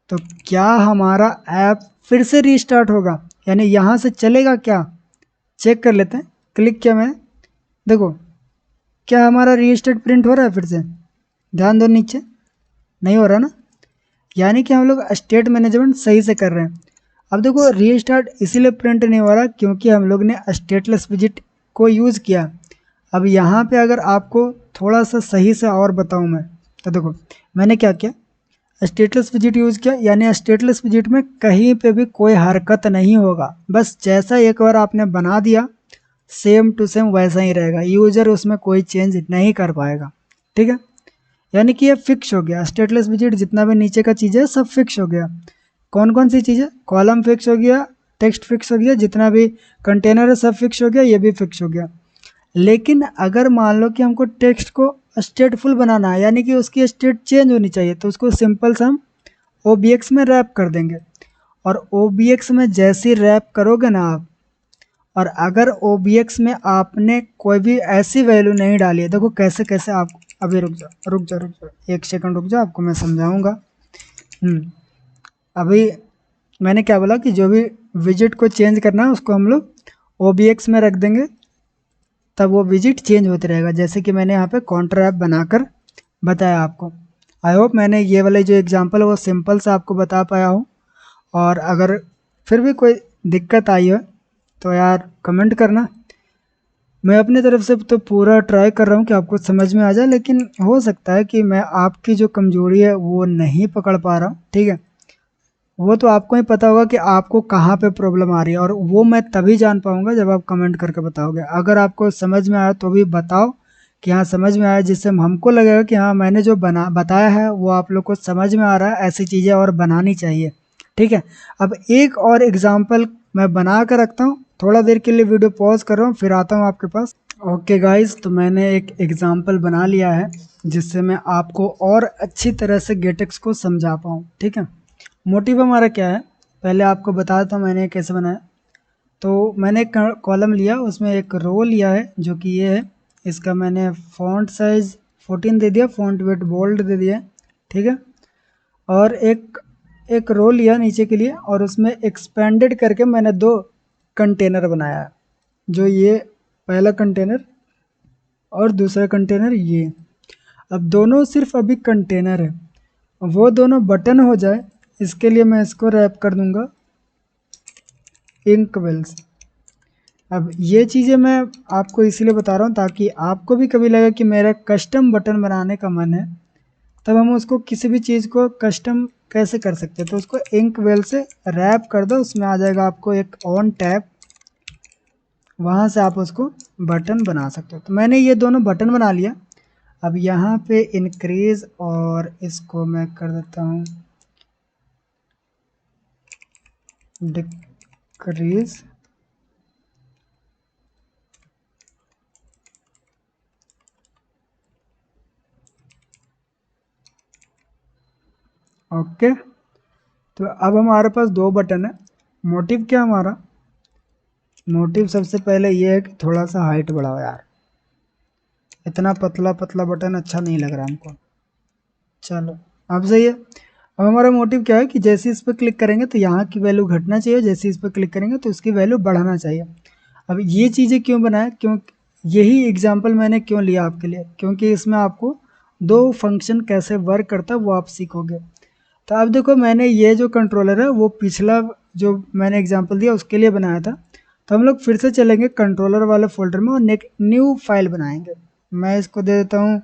तो क्या हमारा ऐप फिर से रीस्टार्ट होगा, यानी यहाँ से चलेगा क्या, चेक कर लेते हैं। क्लिक किया मैंने, देखो क्या हमारा रीस्टार्ट प्रिंट हो रहा है फिर से, ध्यान दो नीचे, नहीं हो रहा ना, यानी कि हम लोग स्टेट मैनेजमेंट सही से कर रहे हैं। अब देखो रीस्टार्ट इसीलिए प्रिंट नहीं हो रहा क्योंकि हम लोग ने स्टेटलेस विजिट को यूज़ किया। अब यहाँ पे अगर आपको थोड़ा सा सही से और बताऊँ मैं, तो देखो मैंने क्या किया, स्टेटस विजिट यूज़ किया, यानी स्टेटस विजिट में कहीं पे भी कोई हरकत नहीं होगा, बस जैसा एक बार आपने बना दिया सेम टू सेम वैसा ही रहेगा, यूज़र उसमें कोई चेंज नहीं कर पाएगा। ठीक है, यानी कि ये फिक्स हो गया। स्टेटस विजिट जितना भी नीचे का चीज़ है सब फिक्स हो गया। कौन कौन सी चीज़ें, कॉलम फिक्स हो गया, टेक्स्ट फिक्स हो गया, जितना भी कंटेनर है सब फिक्स हो गया, ये भी फिक्स हो गया। लेकिन अगर मान लो कि हमको टेक्स्ट को स्टेटफुल बनाना है, यानी कि उसकी स्टेट चेंज होनी चाहिए, तो उसको सिंपल सा हम OBX में रैप कर देंगे। और OBX में जैसे रैप करोगे ना आप, और अगर OBX में आपने कोई भी ऐसी वैल्यू नहीं डाली है, देखो कैसे कैसे आप, अभी रुक जा 1 सेकंड रुक जा, आपको मैं समझाऊंगा। अभी मैंने क्या बोला कि जो भी विजिट को चेंज करना है उसको हम लोग OBX में रख देंगे, तब वो विजिट चेंज होते रहेगा, जैसे कि मैंने यहाँ पे काउंटर ऐप बनाकर बताया आपको। आई होप मैंने ये वाले जो एग्जांपल है वो सिंपल से आपको बता पाया हूँ। और अगर फिर भी कोई दिक्कत आई हो तो यार कमेंट करना, मैं अपनी तरफ से तो पूरा ट्राई कर रहा हूँ कि आपको समझ में आ जाए, लेकिन हो सकता है कि मैं आपकी जो कमजोरी है वो नहीं पकड़ पा रहा हूँ। ठीक है, वो तो आपको ही पता होगा कि आपको कहाँ पे प्रॉब्लम आ रही है, और वो मैं तभी जान पाऊंगा जब आप कमेंट करके बताओगे। अगर आपको समझ में आया तो भी बताओ कि हाँ समझ में आया, जिससे हमको लगेगा कि हाँ मैंने जो बताया है वो आप लोग को समझ में आ रहा है, ऐसी चीज़ें और बनानी चाहिए। ठीक है, अब एक और एग्जाम्पल मैं बना कर रखता हूँ, थोड़ा देर के लिए वीडियो पॉज कर रहा हूँ, फिर आता हूँ आपके पास। ओके गाइस, तो मैंने एक एग्जाम्पल बना लिया है जिससे मैं आपको और अच्छी तरह से गेटेक्स को समझा पाऊँ। ठीक है, मोटिव हमारा क्या है, पहले आपको बता देता हूँ मैंने कैसे बनाया। तो मैंने एक कॉलम लिया, उसमें एक रो लिया है जो कि ये है, इसका मैंने फॉन्ट साइज 14 दे दिया, फॉन्ट वेट बोल्ड दे दिया। ठीक है, और एक एक रो लिया नीचे के लिए, और उसमें एक्सपेंडेड करके मैंने 2 कंटेनर बनाया है, जो ये पहला कंटेनर और दूसरा कंटेनर ये। अब दोनों सिर्फ अभी कंटेनर है, वो दोनों बटन हो जाए इसके लिए मैं इसको रैप कर दूंगा इंक वेल्स। अब ये चीज़ें मैं आपको इसीलिए बता रहा हूँ ताकि आपको भी कभी लगे कि मेरा कस्टम बटन बनाने का मन है, तब हम उसको किसी भी चीज़ को कस्टम कैसे कर सकते हैं, तो उसको इंक वेल से रैप कर दो, उसमें आ जाएगा आपको एक ऑन टैब, वहाँ से आप उसको बटन बना सकते हो। तो मैंने ये दोनों बटन बना लिया। अब यहाँ पे इंक्रीज, और इसको मैं कर देता हूँ डिक्रीज। ओके, तो अब हमारे पास 2 बटन है। मोटिव क्या हमारा, मोटिव सबसे पहले ये है कि थोड़ा सा हाइट बढ़ाओ यार, इतना पतला पतला बटन अच्छा नहीं लग रहा हमको। चलो अब सही है। अब हमारा मोटिव क्या है कि जैसे इस पर क्लिक करेंगे तो यहाँ की वैल्यू घटना चाहिए, जैसे इस पर क्लिक करेंगे तो उसकी वैल्यू बढ़ाना चाहिए। अब ये चीज़ें क्यों बनाए, क्यों यही एग्जाम्पल मैंने क्यों लिया आपके लिए, क्योंकि इसमें आपको 2 फंक्शन कैसे वर्क करता है वो आप सीखोगे। तो अब देखो मैंने ये जो कंट्रोलर है वो पिछला जो मैंने एग्जांपल दिया उसके लिए बनाया था। तो हम लोग फिर से चलेंगे कंट्रोलर वाले फोल्डर में और न्यू फाइल बनाएंगे। मैं इसको दे देता हूँ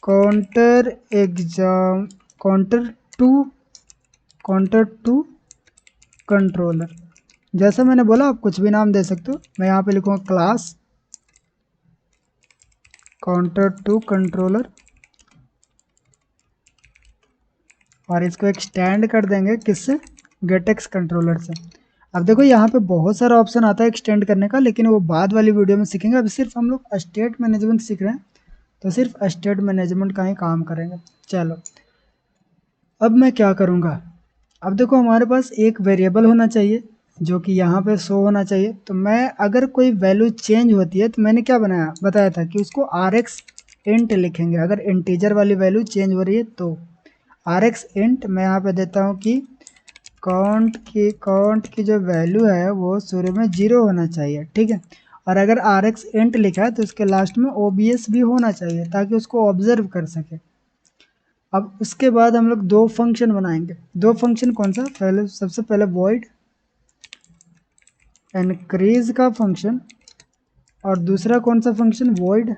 counter exam to counter to controller. जैसा मैंने बोला आप कुछ भी नाम दे सकते हो, मैं यहाँ पे लिखूँगा क्लास काउंटर टू कंट्रोलर, और इसको एक्सटेंड कर देंगे किससे, गेटेक्स कंट्रोलर से। अब देखो यहाँ पे बहुत सारा ऑप्शन आता है एक्सटेंड करने का, लेकिन वो बाद वाली वीडियो में सीखेंगे। अभी सिर्फ हम लोग स्टेट मैनेजमेंट सीख रहे हैं, तो सिर्फ स्टेट मैनेजमेंट का ही काम करेंगे। चलो अब मैं क्या करूँगा, अब देखो हमारे पास एक वेरिएबल होना चाहिए जो कि यहाँ पे शो होना चाहिए। तो मैं अगर कोई वैल्यू चेंज होती है तो मैंने क्या बताया था कि उसको RX इंट लिखेंगे, अगर इंटीजर वाली वैल्यू चेंज हो रही है तो। RX इंट मैं यहाँ पे देता हूँ कि काउंट की जो वैल्यू है वो शुरू में 0 होना चाहिए। ठीक है, और अगर RX इंट लिखा है तो उसके लास्ट में OBS भी होना चाहिए ताकि उसको ऑब्जर्व कर सके। अब उसके बाद हम लोग 2 फंक्शन बनाएंगे। 2 फंक्शन कौन सा, पहले सबसे पहले वॉइड इंक्रीज का फंक्शन, और दूसरा कौन सा फंक्शन, वॉइड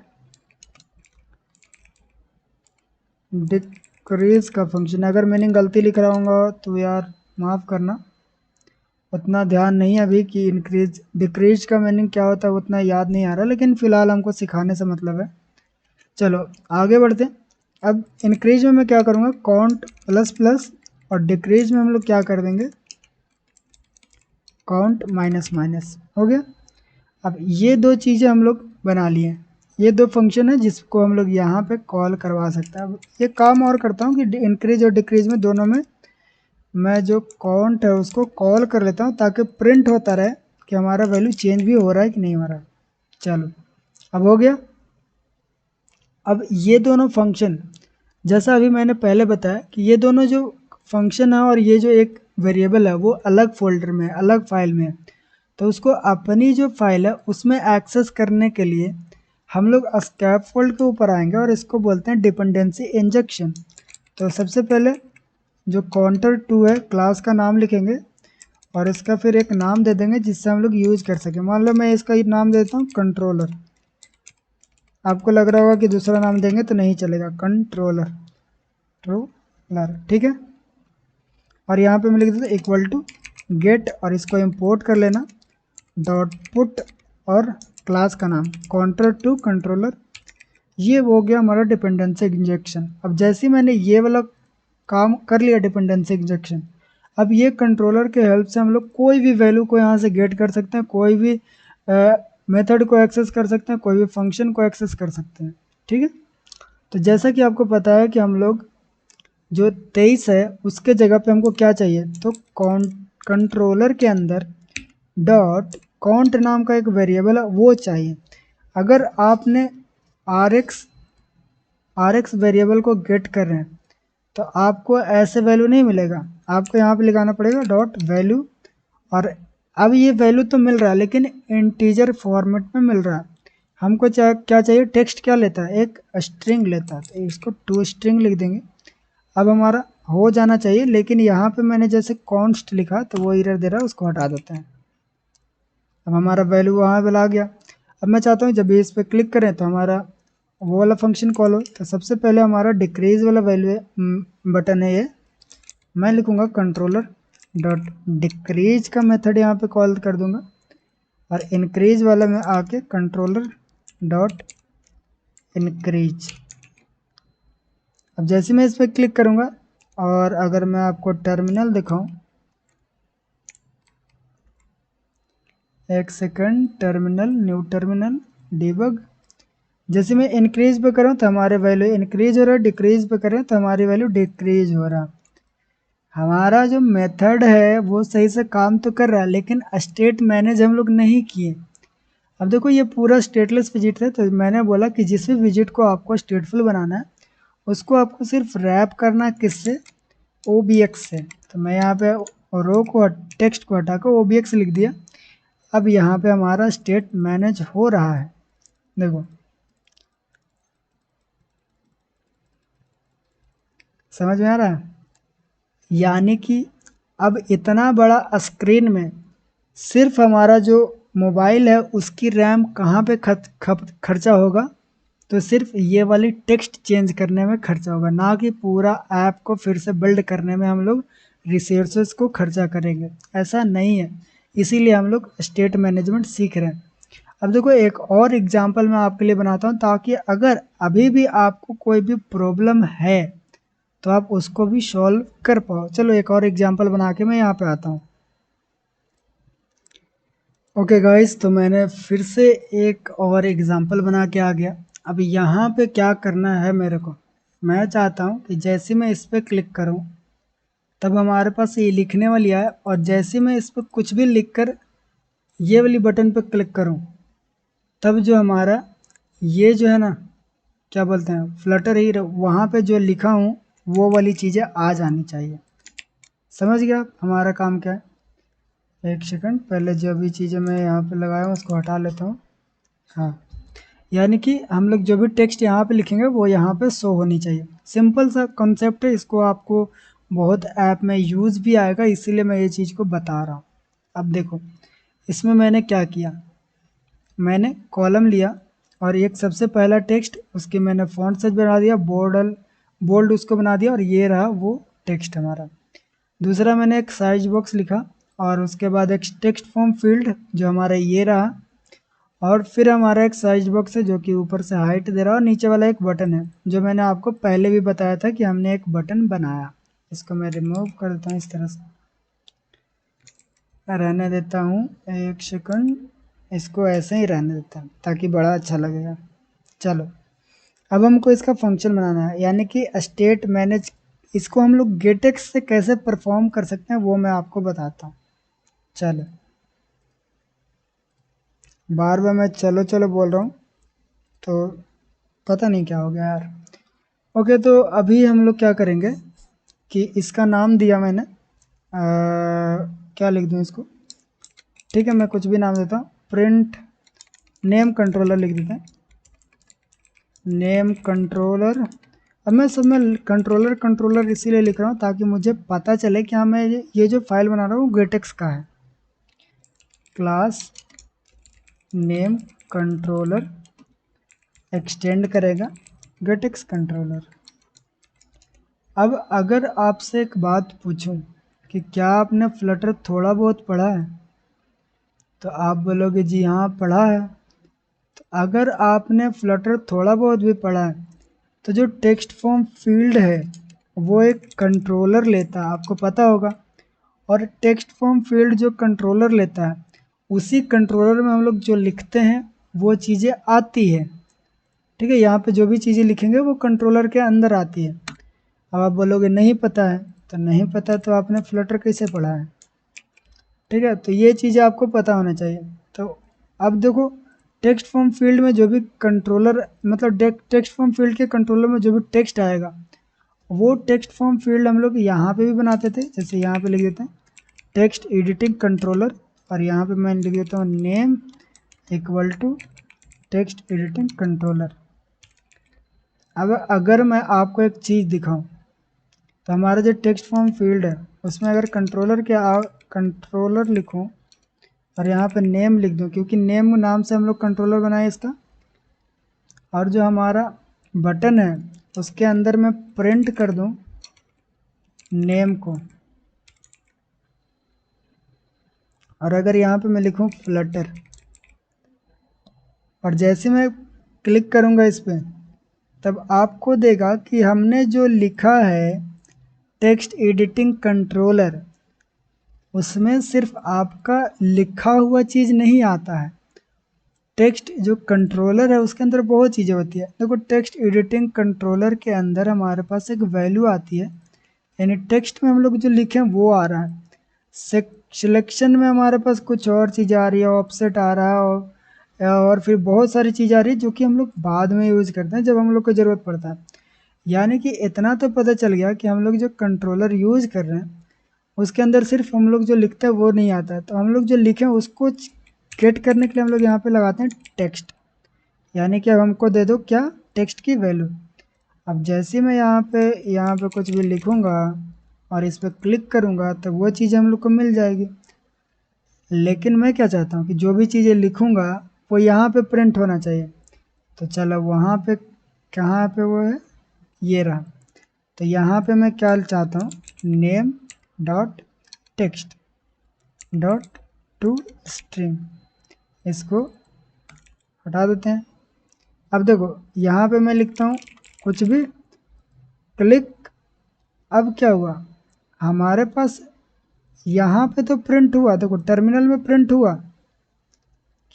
डिक्रीज का फंक्शन। अगर मैंने गलती लिख रहा हूँ तो यार माफ़ करना, उतना ध्यान नहीं है अभी कि इंक्रीज डिक्रीज का मीनिंग क्या होता है उतना याद नहीं आ रहा, लेकिन फ़िलहाल हमको सिखाने से मतलब है। चलो आगे बढ़ते हैं। अब इंक्रीज में मैं क्या करूँगा, काउंट प्लस प्लस, और डिक्रीज में हम लोग क्या कर देंगे, काउंट माइनस माइनस। हो गया। अब ये दो चीज़ें हम लोग बना लिए, ये दो फंक्शन है जिसको हम लोग यहाँ पे कॉल करवा सकते हैं। अब ये काम और करता हूँ कि इंक्रीज और डिक्रीज में दोनों में मैं जो काउंट है उसको कॉल कर लेता हूँ ताकि प्रिंट होता रहे कि हमारा वैल्यू चेंज भी हो रहा है कि नहीं हो रहा है। चलो अब हो गया। अब ये दोनों फंक्शन, जैसा अभी मैंने पहले बताया कि ये दोनों जो फंक्शन है और ये जो एक वेरिएबल है वो अलग फोल्डर में है, अलग फाइल में है। तो उसको अपनी जो फाइल है उसमें एक्सेस करने के लिए हम लोग स्कैफोल्ड के ऊपर आएंगे और इसको बोलते हैं डिपेंडेंसी इंजेक्शन। तो सबसे पहले जो काउंटर टू है क्लास का नाम लिखेंगे और इसका फिर एक नाम दे देंगे जिससे हम लोग यूज कर सकें। मान लो मैं इसका नाम देता हूँ कंट्रोलर। आपको लग रहा होगा कि दूसरा नाम देंगे तो नहीं चलेगा, कंट्रोलर ट्रोलर, ठीक है। और यहाँ पे मैं लिख देता हूँ इक्वल टू गेट, और इसको इंपोर्ट कर लेना डॉट पुट और क्लास का नाम काउंटर टू कंट्रोलर। ये हो गया हमारा डिपेंडेंसी इंजेक्शन। अब जैसे ही मैंने ये वाला काम कर लिया डिपेंडेंसी इंजेक्शन, अब ये कंट्रोलर के हेल्प से हम लोग कोई भी वैल्यू को यहाँ से गेट कर सकते हैं, कोई भी मेथड को एक्सेस कर सकते हैं, कोई भी फंक्शन को एक्सेस कर सकते हैं, ठीक है। तो जैसा कि आपको पता है कि हम लोग जो 23 है उसके जगह पे हमको क्या चाहिए, तो कंट्रोलर के अंदर डॉट काउंट नाम का एक वेरिएबल है वो चाहिए। अगर आपने आर एक्स वेरिएबल को गेट कर रहे हैं तो आपको ऐसे वैल्यू नहीं मिलेगा, आपको यहाँ पे लिखाना पड़ेगा डॉट वैल्यू। और अब ये वैल्यू तो मिल रहा है लेकिन इंटीजर फॉर्मेट में मिल रहा है। हमको क्या चाहिए, टेक्स्ट क्या लेता है, एक स्ट्रिंग लेता है, तो इसको टू स्ट्रिंग लिख देंगे। अब हमारा हो जाना चाहिए, लेकिन यहाँ पे मैंने जैसे कॉन्स्ट लिखा तो वो एरर दे रहा है, उसको हटा देते हैं। अब हमारा वैल्यू वहाँ पे आ गया। अब मैं चाहता हूँ जब इस पर क्लिक करें तो हमारा वो वाला फंक्शन कॉल हो। तो सबसे पहले हमारा डिक्रीज वाला वैल्यू बटन है ये, मैं लिखूँगा कंट्रोलर डॉट डिक्रीज का मेथड यहाँ पे कॉल कर दूँगा, और इंक्रीज वाला में आके कंट्रोलर डॉट इंक्रीज। अब जैसे मैं इस पर क्लिक करूँगा और अगर मैं आपको टर्मिनल दिखाऊँ, एक second, terminal, new terminal, debug. जैसे मैं इंक्रीज पे करूँ तो हमारे वैल्यू इंक्रीज हो रहा है, डिक्रीज पे करें तो हमारी वैल्यू डिक्रीज हो रहा है। हमारा जो मेथड है वो सही से काम तो कर रहा है लेकिन स्टेट मैनेज हम लोग नहीं किए। अब देखो ये पूरा स्टेटलेस विजिट है, तो मैंने बोला कि जिस भी विजिट को आपको स्टेटफुल बनाना है उसको आपको सिर्फ रैप करना है, किससे, OBX से। तो मैं यहाँ पे रो को टेक्स्ट को हटाकर OBX लिख दिया। अब यहाँ पे हमारा स्टेट मैनेज हो रहा है, देखो समझ में आ रहा है। यानी कि अब इतना बड़ा स्क्रीन में सिर्फ हमारा जो मोबाइल है उसकी रैम कहाँ पे खर्चा होगा, तो सिर्फ ये वाली टेक्स्ट चेंज करने में खर्चा होगा, ना कि पूरा ऐप को फिर से बिल्ड करने में हम लोग रिसोर्सेज को खर्चा करेंगे, ऐसा नहीं है। इसीलिए हम लोग स्टेट मैनेजमेंट सीख रहे हैं। अब देखो एक और एग्जांपल मैं आपके लिए बनाता हूँ ताकि अगर अभी भी आपको कोई भी प्रॉब्लम है तो आप उसको भी सॉल्व कर पाओ। चलो एक और एग्जांपल बना के मैं यहाँ पे आता हूँ। ओके गाइस, तो मैंने फिर से एक और एग्जांपल बना के आ गया। अब यहाँ पे क्या करना है मेरे को, मैं चाहता हूँ कि जैसे मैं इस पर क्लिक करूँ तब हमारे पास ये लिखने वाली आए, और जैसे मैं इस पर कुछ भी लिख कर ये वाली बटन पर क्लिक करूँ तब जो हमारा ये जो है ना, क्या बोलते हैं, फ्लटर ही वहाँ पे जो लिखा हूँ वो वाली चीज़ें आ जानी चाहिए। समझ गया आप हमारा काम क्या है। एक सेकंड, पहले जो भी चीज़ें मैं यहाँ पे लगाया हूँ उसको हटा लेता हूँ। हाँ, यानी कि हम लोग जो भी टेक्स्ट यहाँ पे लिखेंगे वो यहाँ पे शो होनी चाहिए। सिंपल सा कॉन्सेप्ट है, इसको आपको बहुत ऐप में यूज़ भी आएगा, इसीलिए मैं ये चीज़ को बता रहा हूँ। अब देखो इसमें मैंने क्या किया, मैंने कॉलम लिया और एक सबसे पहला टेक्स्ट उसके मैंने फॉन्ट साइज बना दिया, बोल्ड उसको बना दिया और ये रहा वो टेक्स्ट हमारा। दूसरा मैंने एक साइज बॉक्स लिखा और उसके बाद एक टेक्स्ट फॉर्म फील्ड जो हमारा ये रहा, और फिर हमारा एक साइज बॉक्स है जो कि ऊपर से हाइट दे रहा है और नीचे वाला एक बटन है जो मैंने आपको पहले भी बताया था कि हमने एक बटन बनाया। इसको मैं रिमूव कर देता हूँ, इस तरह से रहने देता हूँ, एक सेकंड, इसको ऐसे ही रहने देता हूँ ताकि बड़ा अच्छा लगेगा। चलो अब हमको इसका फंक्शन बनाना है, यानी कि स्टेट मैनेज। इसको हम लोग गेटेक्स से कैसे परफॉर्म कर सकते हैं वो मैं आपको बताता हूँ। चलो बार बार मैं चलो चलो बोल रहा हूँ तो पता नहीं क्या हो गया यार। ओके, तो अभी हम लोग क्या करेंगे कि इसका नाम दिया मैंने, क्या लिख दूँ इसको, ठीक है मैं कुछ भी नाम देता हूँ, प्रिंट नेम कंट्रोलर लिख देते हैं, नेम कंट्रोलर। अब मैं सब में कंट्रोलर इसीलिए लिख रहा हूँ ताकि मुझे पता चले कि हाँ मैं ये जो फाइल बना रहा हूँ गेटेक्स का है। क्लास नेम कंट्रोलर एक्सटेंड करेगा गेटेक्स कंट्रोलर। अब अगर आपसे एक बात पूछूं कि क्या आपने फ्लटर थोड़ा बहुत पढ़ा है, तो आप बोलोगे जी हाँ पढ़ा है। तो अगर आपने फ्लटर थोड़ा बहुत भी पढ़ा है तो जो टेक्स्ट फॉर्म फील्ड है वो एक कंट्रोलर लेता है, आपको पता होगा। और टेक्स्ट फॉर्म फील्ड जो कंट्रोलर लेता है उसी कंट्रोलर में हम लोग जो लिखते हैं वो चीज़ें आती है। ठीक है, यहाँ पे जो भी चीज़ें लिखेंगे वो कंट्रोलर के अंदर आती है। अब आप बोलोगे नहीं पता है, तो नहीं पता तो आपने फ्लटर कैसे पढ़ा है। ठीक है, तो ये चीज़ें आपको पता होना चाहिए। तो अब देखो टेक्स्ट फॉर्म फील्ड में जो भी कंट्रोलर मतलब टेक्स्ट फॉर्म फील्ड के कंट्रोलर में जो भी टेक्स्ट आएगा वो टेक्स्ट फॉर्म फील्ड हम लोग यहाँ पे भी बनाते थे। जैसे यहाँ पे लिख देते हैं टेक्स्ट एडिटिंग कंट्रोलर और यहाँ पे मैं लिख देता हूँ name equal to text editing controller. अब अगर मैं आपको एक चीज़ दिखाऊं तो हमारा जो टेक्स्ट फॉर्म फील्ड है उसमें अगर कंट्रोलर लिखूं और यहाँ पे नेम लिख दूं, क्योंकि नेम नाम से हम लोग कंट्रोलर बनाए इसका, और जो हमारा बटन है उसके अंदर मैं प्रिंट कर दूं नेम को, और अगर यहाँ पे मैं लिखूं फ्लटर, और जैसे मैं क्लिक करूँगा इस पर तब आपको देगा कि हमने जो लिखा है टेक्स्ट एडिटिंग कंट्रोलर उसमें सिर्फ आपका लिखा हुआ चीज़ नहीं आता है। टेक्स्ट जो कंट्रोलर है उसके अंदर बहुत चीज़ें होती है। देखो टेक्स्ट एडिटिंग कंट्रोलर के अंदर हमारे पास एक वैल्यू आती है, यानी टेक्स्ट में हम लोग जो लिखें वो आ रहा है। सिलेक्शन में हमारे पास कुछ और चीज़ें आ रही है, ऑफसेट आ रहा है और फिर बहुत सारी चीज़ आ रही है जो कि हम लोग बाद में यूज़ करते हैं जब हम लोग को ज़रूरत पड़ता है। यानी कि इतना तो पता चल गया कि हम लोग जो कंट्रोलर यूज़ कर रहे हैं उसके अंदर सिर्फ हम लोग जो लिखते हैं वो नहीं आता है। तो हम लोग जो लिखें उसको गेट करने के लिए हम लोग यहाँ पे लगाते हैं टेक्स्ट, यानी कि अब हमको दे दो क्या, टेक्स्ट की वैल्यू। अब जैसे मैं यहाँ पे कुछ भी लिखूँगा और इस पर क्लिक करूँगा तो वो चीज़ हम लोग को मिल जाएगी। लेकिन मैं क्या चाहता हूँ कि जो भी चीज़ें लिखूँगा वो यहाँ पे प्रिंट होना चाहिए। तो चलो वहाँ पे कहाँ पे वो है, ये रहा। तो यहाँ पे मैं क्या चाहता हूँ, name dot text dot to string, इसको हटा देते हैं। अब देखो यहाँ पे मैं लिखता हूँ कुछ भी, क्लिक, अब क्या हुआ हमारे पास यहाँ पे तो प्रिंट हुआ, देखो टर्मिनल में प्रिंट हुआ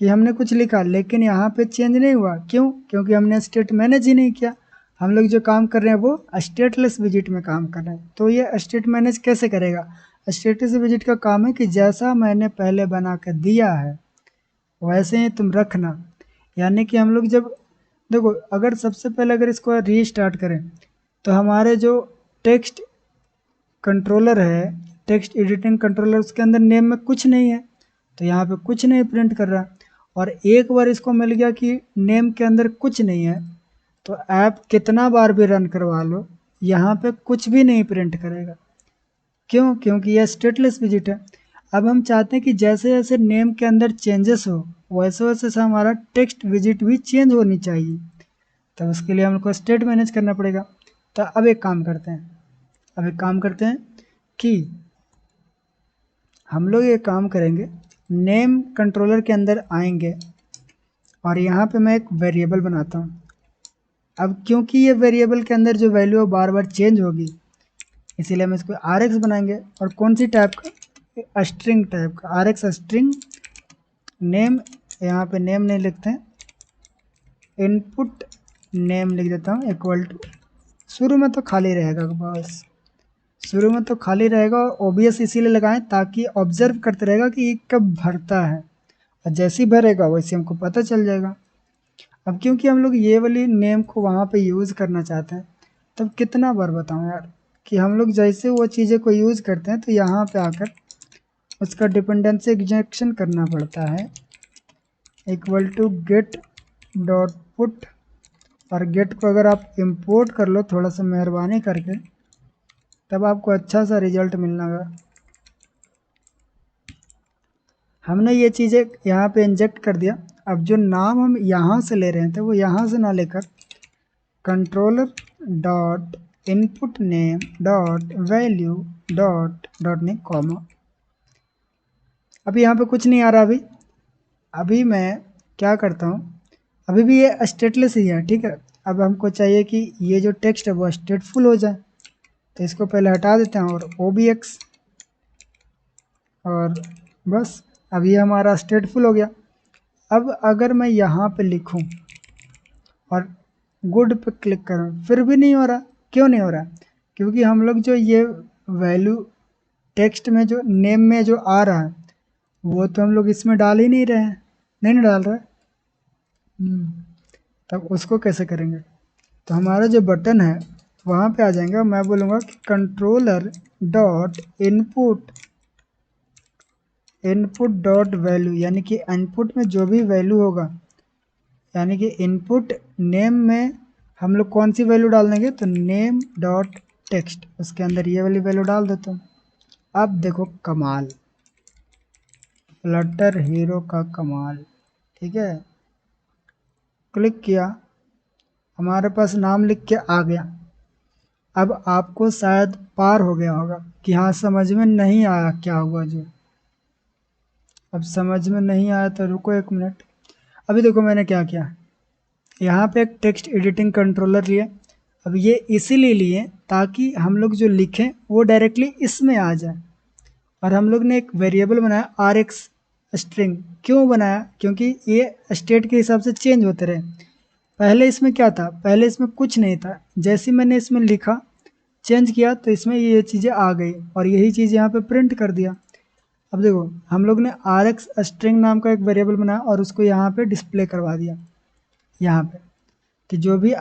कि हमने कुछ लिखा, लेकिन यहाँ पे चेंज नहीं हुआ। क्यों? क्योंकि हमने स्टेट मैनेज ही नहीं किया। हम लोग जो काम कर रहे हैं वो स्टेटलेस विजिट में काम कर रहे हैं। तो ये स्टेट मैनेज कैसे करेगा? स्टेटस विजिट का काम है कि जैसा मैंने पहले बना कर दिया है वैसे ही तुम रखना। यानी कि हम लोग जब देखो अगर सबसे पहले अगर इसको रीस्टार्ट करें तो हमारे जो टेक्स्ट कंट्रोलर है, टेक्स्ट एडिटिंग कंट्रोलर, उसके अंदर नेम में कुछ नहीं है, तो यहाँ पे कुछ नहीं प्रिंट कर रहा। और एक बार इसको मिल गया कि नेम के अंदर कुछ नहीं है तो ऐप कितना बार भी रन करवा लो यहाँ पे कुछ भी नहीं प्रिंट करेगा। क्यों? क्योंकि यह स्टेटलेस विजिट है। अब हम चाहते हैं कि जैसे जैसे नेम के अंदर चेंजेस हो वैसे वैसे से हमारा टेक्स्ट विजिट भी चेंज होनी चाहिए। तब उसके लिए हमको स्टेट मैनेज करना पड़ेगा। तो अब एक काम करते हैं कि हम लोग ये काम करेंगे, नेम कंट्रोलर के अंदर आएंगे और यहाँ पे मैं एक वेरिएबल बनाता हूँ। अब क्योंकि ये वेरिएबल के अंदर जो वैल्यू है बार बार चेंज होगी, इसीलिए हम इसको RX बनाएंगे। और कौन सी टाइप का? स्ट्रिंग टाइप का, RX स्ट्रिंग नेम। यहाँ पे नेम नहीं लिखते हैं, इनपुट नेम लिख देता हूँ इक्वल टू, शुरू में तो खाली रहेगा, बस शुरू में तो खाली रहेगा। और OBS इसीलिए लगाएं ताकि ऑब्जर्व करते रहेगा कि ये कब भरता है, और जैसे ही भरेगा वैसे हमको पता चल जाएगा। अब क्योंकि हम लोग ये वाली नेम को वहाँ पे यूज़ करना चाहते हैं, तब कितना बार बताऊँ यार कि हम लोग जैसे वो चीज़ें को यूज़ करते हैं तो यहाँ पे आकर उसका डिपेंडेंसी इंजेक्शन करना पड़ता है, equal to get dot put. और गेट को अगर आप इंपोर्ट कर लो थोड़ा सा मेहरबानी करके, तब आपको अच्छा सा रिजल्ट मिलना है। हमने ये चीज़ें यहाँ पे इंजेक्ट कर दिया। अब जो नाम हम यहाँ से ले रहे थे वो यहाँ से ना लेकर controller dot input name dot value dot dot name comma. अभी यहाँ पे कुछ नहीं आ रहा। अभी मैं क्या करता हूँ, अभी भी ये स्टेटलेस ही है, ठीक है। अब हमको चाहिए कि ये जो टेक्स्ट है वो स्टेटफुल हो जाए, तो इसको पहले हटा देते हैं और OBX, और बस अब ये हमारा स्टेटफुल हो गया। अब अगर मैं यहाँ पे लिखूँ और गुड पे क्लिक करूँ फिर भी नहीं हो रहा। क्यों नहीं हो रहा? क्योंकि हम लोग जो ये वैल्यू टेक्स्ट में जो नेम में जो आ रहा है वो तो हम लोग इसमें डाल ही नहीं रहे हैं, नहीं ना डाल रहा है। तब उसको कैसे करेंगे? तो हमारा जो बटन है वहाँ पे आ जाएंगे और मैं बोलूँगा कि controller dot input dot value, यानी कि इनपुट में जो भी वैल्यू होगा, यानी कि इनपुट नेम में हम लोग कौन सी वैल्यू डाल देंगे, तो नेम डॉट टेक्स्ट, उसके अंदर ये वाली वैल्यू डाल देता हूँ। अब देखो कमाल, फ्लटर हीरो का कमाल, ठीक है। क्लिक किया, हमारे पास नाम लिख के आ गया। अब आपको शायद पार हो गया होगा कि हाँ समझ में नहीं आया क्या हुआ जो। अब समझ में नहीं आया तो रुको एक मिनट। अभी देखो मैंने क्या किया, यहाँ पे एक टेक्स्ट एडिटिंग कंट्रोलर लिए। अब ये इसीलिए लिए ताकि हम लोग जो लिखें वो डायरेक्टली इसमें आ जाए। और हम लोग ने एक वेरिएबल बनाया RX स्ट्रिंग। क्यों बनाया? क्योंकि ये स्टेट के हिसाब से चेंज होते रहे। पहले इसमें क्या था? पहले इसमें कुछ नहीं था, जैसे ही मैंने इसमें लिखा चेंज किया तो इसमें ये चीज़ें आ गई और यही चीज़ यहाँ पे प्रिंट कर दिया। अब देखो हम लोग ने RX स्ट्रिंग नाम का एक वेरिएबल बनाया और उसको यहाँ पे डिस्प्ले करवा दिया, यहाँ पे कि जो भी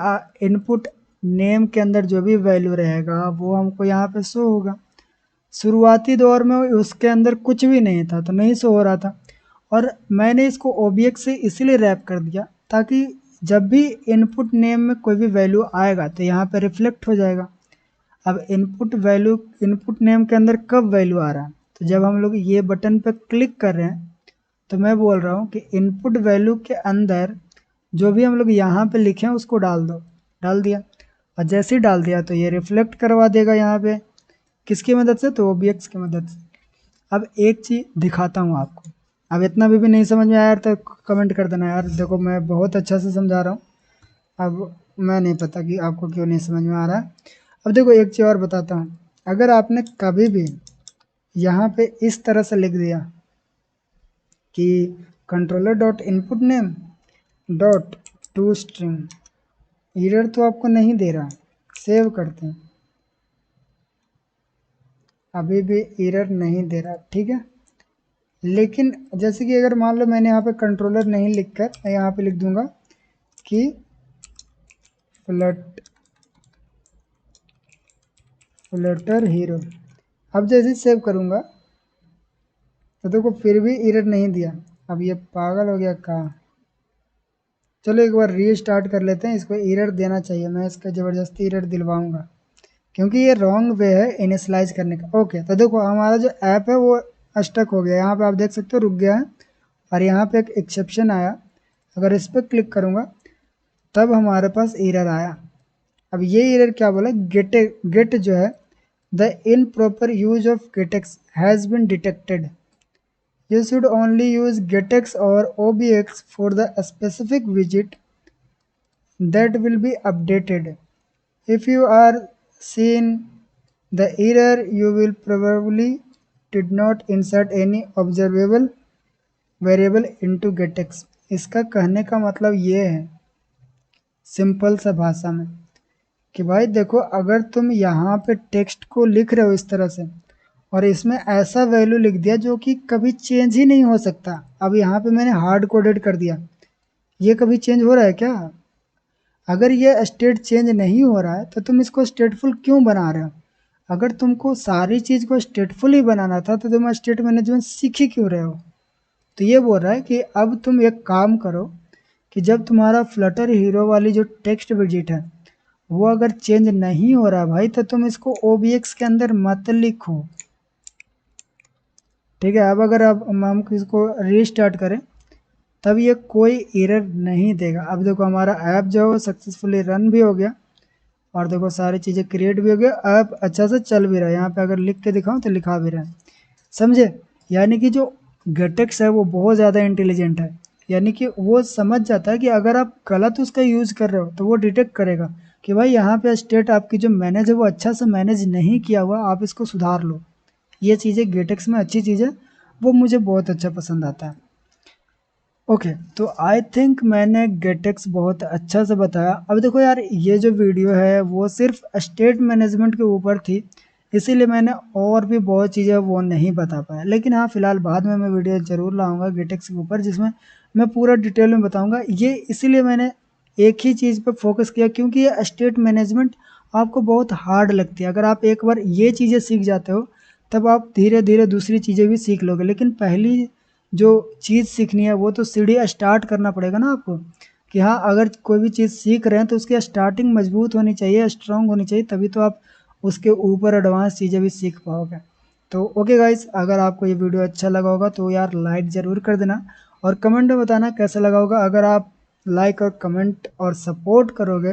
इनपुट नेम के अंदर जो भी वैल्यू रहेगा वो हमको यहाँ पे शो होगा। शुरुआती दौर में उसके अंदर कुछ भी नहीं था तो नहीं शो हो रहा था, और मैंने इसको OBX से इसीलिए रैप कर दिया ताकि जब भी इनपुट नेम में कोई भी वैल्यू आएगा तो यहाँ पे रिफ्लेक्ट हो जाएगा। अब इनपुट नेम के अंदर कब वैल्यू आ रहा है, तो जब हम लोग ये बटन पर क्लिक कर रहे हैं तो मैं बोल रहा हूँ कि इनपुट वैल्यू के अंदर जो भी हम लोग यहाँ पे लिखे हैं उसको डाल दो। डाल दिया, और जैसे ही डाल दिया तो ये रिफ्लेक्ट करवा देगा यहाँ पे, किसकी मदद से? तो OBX की मदद से। अब एक चीज़ दिखाता हूँ आपको। अब इतना भी नहीं समझ में आया यार तो कमेंट कर देना यार, देखो मैं बहुत अच्छा से समझा रहा हूँ। अब मैं नहीं पता कि आपको क्यों नहीं समझ में आ रहा है। अब देखो एक चीज़ और बताता हूँ, अगर आपने कभी भी यहाँ पे इस तरह से लिख दिया कि controller dot input name dot to string, error तो आपको नहीं दे रहा। सेव करते हैं, अभी भी एरर नहीं दे रहा, ठीक है। लेकिन जैसे कि अगर मान लो मैंने यहाँ पे कंट्रोलर नहीं लिखकर मैं यहाँ पे लिख दूंगा कि फ्लटर हीरो, अब जैसे सेव करूँगा तो देखो फिर भी एरर नहीं दिया। अब ये पागल हो गया कहाँ। चलो एक बार रीस्टार्ट कर लेते हैं, इसको एरर देना चाहिए, मैं इसका ज़बरदस्ती एरर दिलवाऊंगा क्योंकि ये रॉन्ग वे है इनिशलाइज करने का। ओके तो देखो हमारा जो ऐप है वो स्टक हो गया। यहाँ पे आप देख सकते हो रुक गया है और यहाँ पे एक एक्सेप्शन आया। अगर इस पर क्लिक करूँगा तब हमारे पास एरर आया। अब ये एरर क्या बोला, गेट जो है the improper use of GetX has been detected. You should only use getex or obx for the specific widget that will be updated. If you are seeing the error, you will probably did not insert any observable variable into getex। इसका कहने का मतलब ये है सिंपल सा भाषा में कि भाई देखो, अगर तुम यहाँ पे टेक्स्ट को लिख रहे हो इस तरह से और इसमें ऐसा वैल्यू लिख दिया जो कि कभी चेंज ही नहीं हो सकता। अब यहाँ पे मैंने हार्ड कोडेड कर दिया, ये कभी चेंज हो रहा है क्या? अगर ये स्टेट चेंज नहीं हो रहा है तो तुम इसको स्टेटफुल क्यों बना रहे हो? अगर तुमको सारी चीज़ को स्टेटफुल ही बनाना था तो तुम स्टेट मैनेजमेंट सीख ही क्यों रहे हो? तो ये बोल रहा है कि अब तुम एक काम करो कि जब तुम्हारा फ्लटर हीरो वाली जो टेक्स्ट विजिट है वो अगर चेंज नहीं हो रहा भाई, तो तुम इसको OBX के अंदर मत लिखो, ठीक है। अब अगर अब हम इसको रीस्टार्ट करें तब ये कोई एरर नहीं देगा। अब देखो हमारा ऐप जो है वो सक्सेसफुली रन भी हो गया और देखो सारी चीज़ें क्रिएट भी हो गया, ऐप अच्छा से चल भी रहा है। यहाँ पे अगर लिख के दिखाऊँ तो लिखा भी रहा है, समझे। यानी कि जो गेटेक्स है वो बहुत ज़्यादा इंटेलिजेंट है, यानी कि वो समझ जाता है कि अगर आप गलत उसका यूज़ कर रहे हो तो वो डिटेक्ट करेगा कि भाई यहाँ पे स्टेट आपकी जो मैनेज है वो अच्छा से मैनेज नहीं किया हुआ, आप इसको सुधार लो। ये चीज़ें गेटेक्स में अच्छी चीज़ है, वो मुझे बहुत अच्छा पसंद आता है। ओके तो आई थिंक मैंने गेटेक्स बहुत अच्छा से बताया। अब देखो यार, ये जो वीडियो है वो सिर्फ स्टेट मैनेजमेंट के ऊपर थी, इसीलिए मैंने और भी बहुत चीज़ें वो नहीं बता पाया। लेकिन हाँ, फिलहाल बाद में मैं वीडियो ज़रूर लाऊंगा गेटेक्स के ऊपर जिसमें मैं पूरा डिटेल में बताऊंगा। ये इसीलिए मैंने एक ही चीज़ पर फोकस किया क्योंकि ये स्टेट मैनेजमेंट आपको बहुत हार्ड लगती है। अगर आप एक बार ये चीज़ें सीख जाते हो तब आप धीरे धीरे दूसरी चीज़ें भी सीख लोगे। लेकिन पहली जो चीज़ सीखनी है वो तो सीढ़ी स्टार्ट करना पड़ेगा ना आपको, कि हाँ अगर कोई भी चीज़ सीख रहे हैं तो उसकी स्टार्टिंग मजबूत होनी चाहिए, स्ट्रांग होनी चाहिए, तभी तो आप उसके ऊपर एडवांस चीज़ें भी सीख पाओगे। तो ओके गाइस, अगर आपको ये वीडियो अच्छा लगा होगा तो यार लाइक ज़रूर कर देना और कमेंट में बताना कैसा लगा होगा। अगर आप लाइक और कमेंट और सपोर्ट करोगे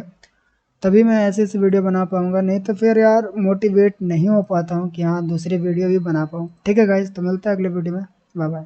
तभी मैं ऐसे ऐसे वीडियो बना पाऊँगा, नहीं तो फिर यार मोटिवेट नहीं हो पाता हूँ कि हाँ दूसरी वीडियो भी बना पाऊँ। ठीक है गाइस, तो मिलता है अगले वीडियो में, बाय बाय।